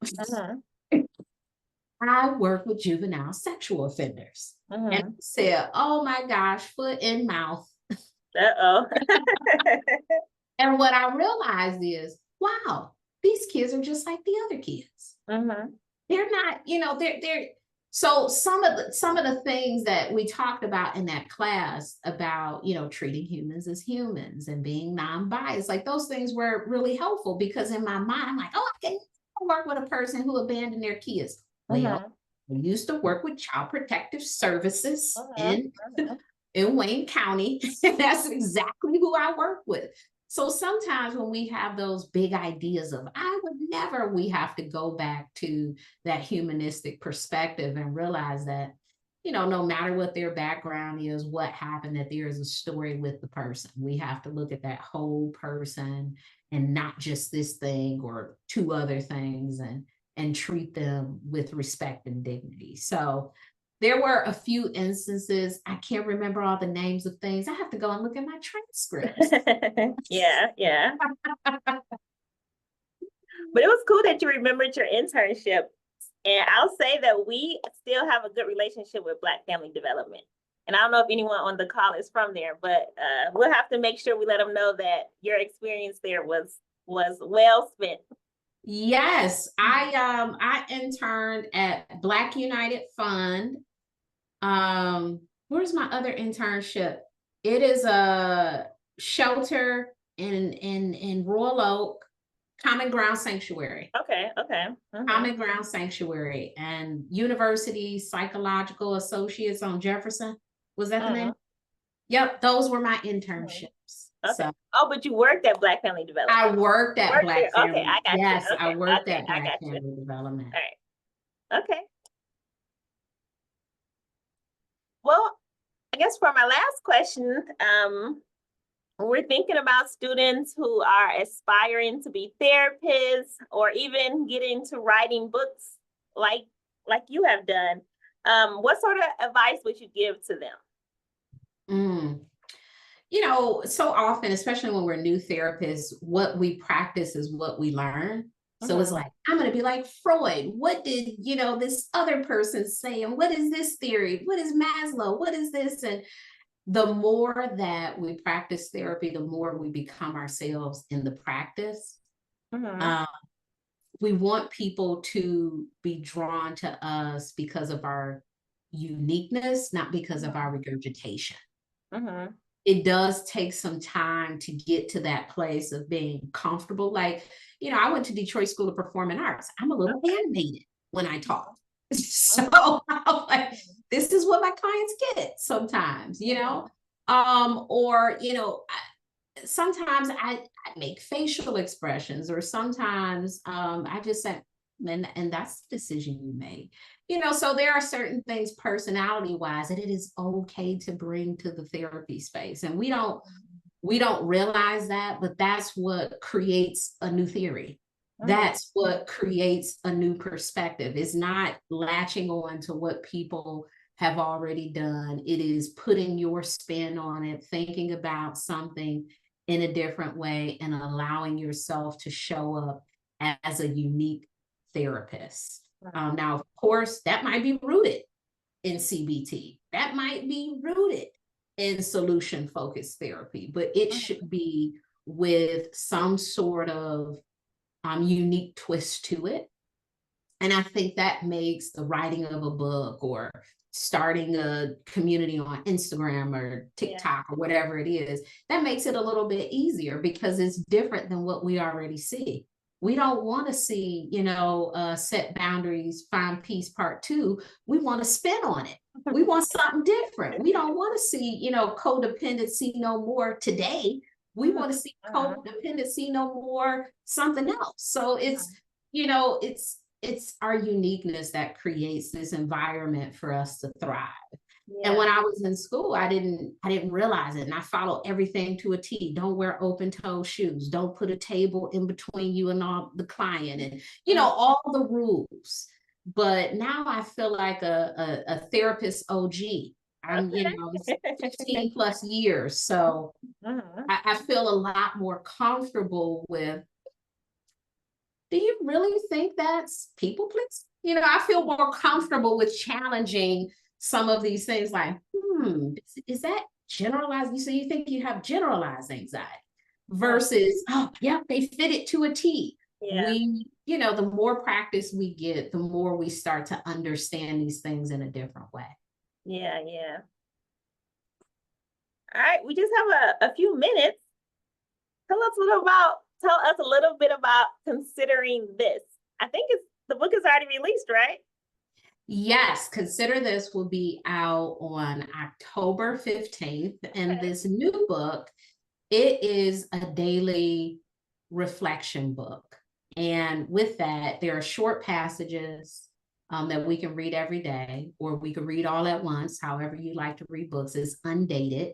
I work with juvenile sexual offenders. And I said, oh my gosh, foot in mouth. And what I realized is, wow, these kids are just like the other kids. They're not, they're so some of the things that we talked about in that class about, treating humans as humans and being non-biased, like those things were really helpful because in my mind, I'm like, oh, I can work with a person who abandoned their kids. Well, I used to work with Child Protective Services in Wayne County. That's exactly who I work with. So sometimes when we have those big ideas of, we have to go back to that humanistic perspective and realize that, no matter what their background is, what happened, that there is a story with the person. We have to look at that whole person and not just this thing or two other things and treat them with respect and dignity. So there were a few instances. I can't remember all the names of things. I have to go and look at my transcripts. Yeah. But it was cool that you remembered your internship. And I'll say that we still have a good relationship with Black Family Development. And I don't know if anyone on the call is from there, but we'll have to make sure we let them know that your experience there was well spent. Yes, I interned at Black United Fund. Where's my other internship? It is shelter in Royal Oak, Common Ground Sanctuary. Okay. Common Ground Sanctuary, and University Psychological Associates on Jefferson. Was that the name? Yep, those were my internships. Okay. So Oh, but you worked at Black Family Development. I worked at Black there. Family. Okay, I got you. Yes, I Okay, worked okay, at I Black got you. Family Development. All right. Okay. Well, I guess for my last question, we're thinking about students who are aspiring to be therapists or even get into writing books like you have done. What sort of advice would you give to them? You know, so often, especially when we're new therapists, what we practice is what we learn. So it's like, I'm going to be like Freud. What did, this other person say? And what is this theory? What is Maslow? What is this? And the more that we practice therapy, the more we become ourselves in the practice. We want people to be drawn to us because of our uniqueness, not because of our regurgitation. It does take some time to get to that place of being comfortable. Like, I went to Detroit School of Performing Arts. I'm a little animated when I talk. So I'm like, this is what my clients get sometimes, sometimes I make facial expressions, or sometimes I just say, and that's the decision you made. So there are certain things personality wise that it is okay to bring to the therapy space. And we don't realize that, but that's what creates a new theory. That's what creates a new perspective. It's not latching on to what people have already done. It is putting your spin on it, thinking about something in a different way, and allowing yourself to show up as a unique therapist. Now, of course, that might be rooted in CBT. That might be rooted in solution-focused therapy, but it should be with some sort of unique twist to it. And I think that makes the writing of a book or starting a community on Instagram or TikTok or whatever it is, that makes it a little bit easier because it's different than what we already see. We don't want to see, set boundaries, find peace part 2. We want to spin on it. We want something different. We don't want to see, codependency no more today. We want to see codependency no more something else. So it's our uniqueness that creates this environment for us to thrive. And when I was in school, I didn't realize it. And I followed everything to a T. Don't wear open toe shoes. Don't put a table in between you and the client, and all the rules. But now I feel like a therapist OG. I'm 15 plus years. So I feel a lot more comfortable with, do you really think that's people please? I feel more comfortable with challenging some of these things like, is that generalized? So you think you have generalized anxiety versus, they fit it to a T. We, the more practice we get, the more we start to understand these things in a different way. Yeah. All right, we just have a few minutes. Tell us a little bit about Considering This. I think the book is already released, right? Yes, Consider This will be out on October 15th. And this new book, it is a daily reflection book. And with that, there are short passages that we can read every day, or we can read all at once, however you like to read books. It's undated.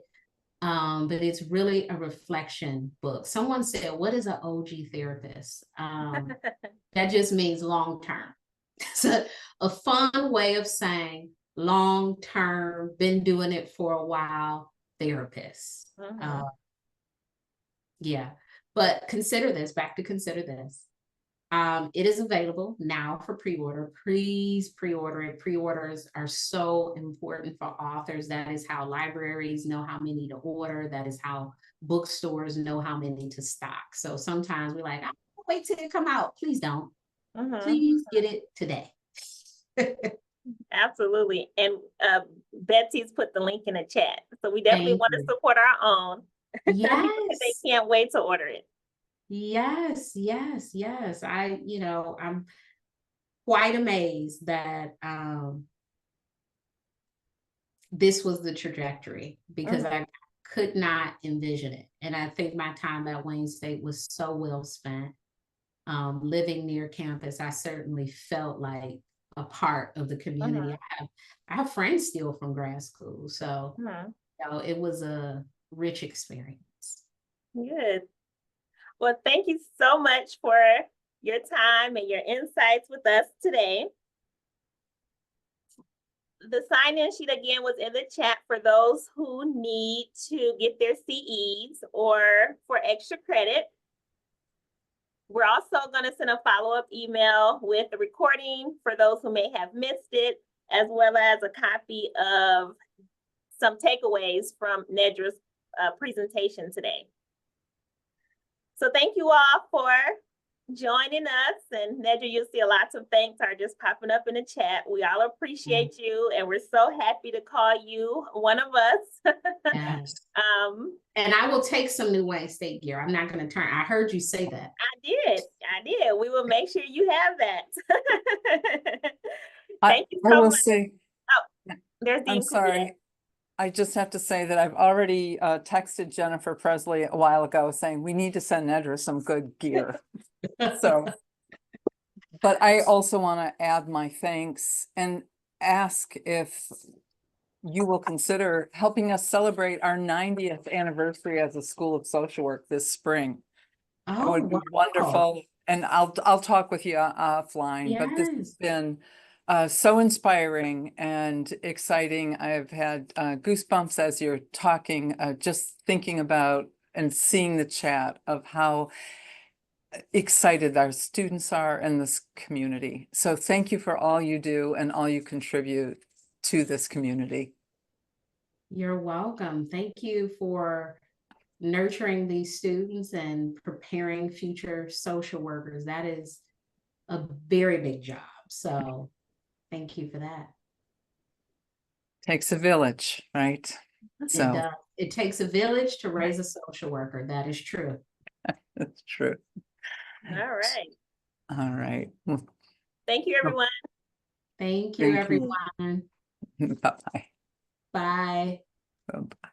But it's really a reflection book. Someone said, what is an OG therapist? That just means long-term. It's a fun way of saying long-term, been doing it for a while, therapist. But Consider This, back to Consider This. It is available now for pre-order. Please pre-order it. Pre-orders are so important for authors. That is how libraries know how many to order. That is how bookstores know how many to stock. So sometimes we're like, I can't wait till it come out. Please don't. Please get it today. Absolutely. And Betsy's put the link in the chat. So we definitely want to support our own. Yes. They can't wait to order it. Yes, yes, yes. I'm quite amazed that this was the trajectory because I could not envision it. And I think my time at Wayne State was so well spent. Living near campus, I certainly felt like a part of the community. I have friends still from grad school, so it was a rich experience. Good. Well, thank you so much for your time and your insights with us today. The sign-in sheet again was in the chat for those who need to get their CEs or for extra credit. We're also going to send a follow-up email with the recording for those who may have missed it, as well as a copy of some takeaways from Nedra's presentation today. So thank you all for joining us. And Nedra, you'll see lots of thanks are just popping up in the chat. We all appreciate you, and we're so happy to call you one of us. Yes. And I will take some new Wayne State gear. I'm not going to turn. I heard you say that. I did. We will make sure you have that. Thank you I so will much. say, There's the I'm sorry. I just have to say that I've already texted Jennifer Presley a while ago saying we need to send Nedra some good gear. So, but I also want to add my thanks and ask if you will consider helping us celebrate our 90th anniversary as a School of Social Work this spring. It would be wonderful. And I'll talk with you offline, but this has been so inspiring and exciting. I've had goosebumps as you're talking, just thinking about and seeing the chat of how excited our students are in this community. So thank you for all you do and all you contribute to this community. You're welcome. Thank you for nurturing these students and preparing future social workers. That is a very big job. So thank you for that. Takes a village, right? So it does. It takes a village to raise a social worker. That is true. that's true. All right. All right. Thank you, everyone. Thank you, everyone. Bye-bye. Bye. Bye-bye.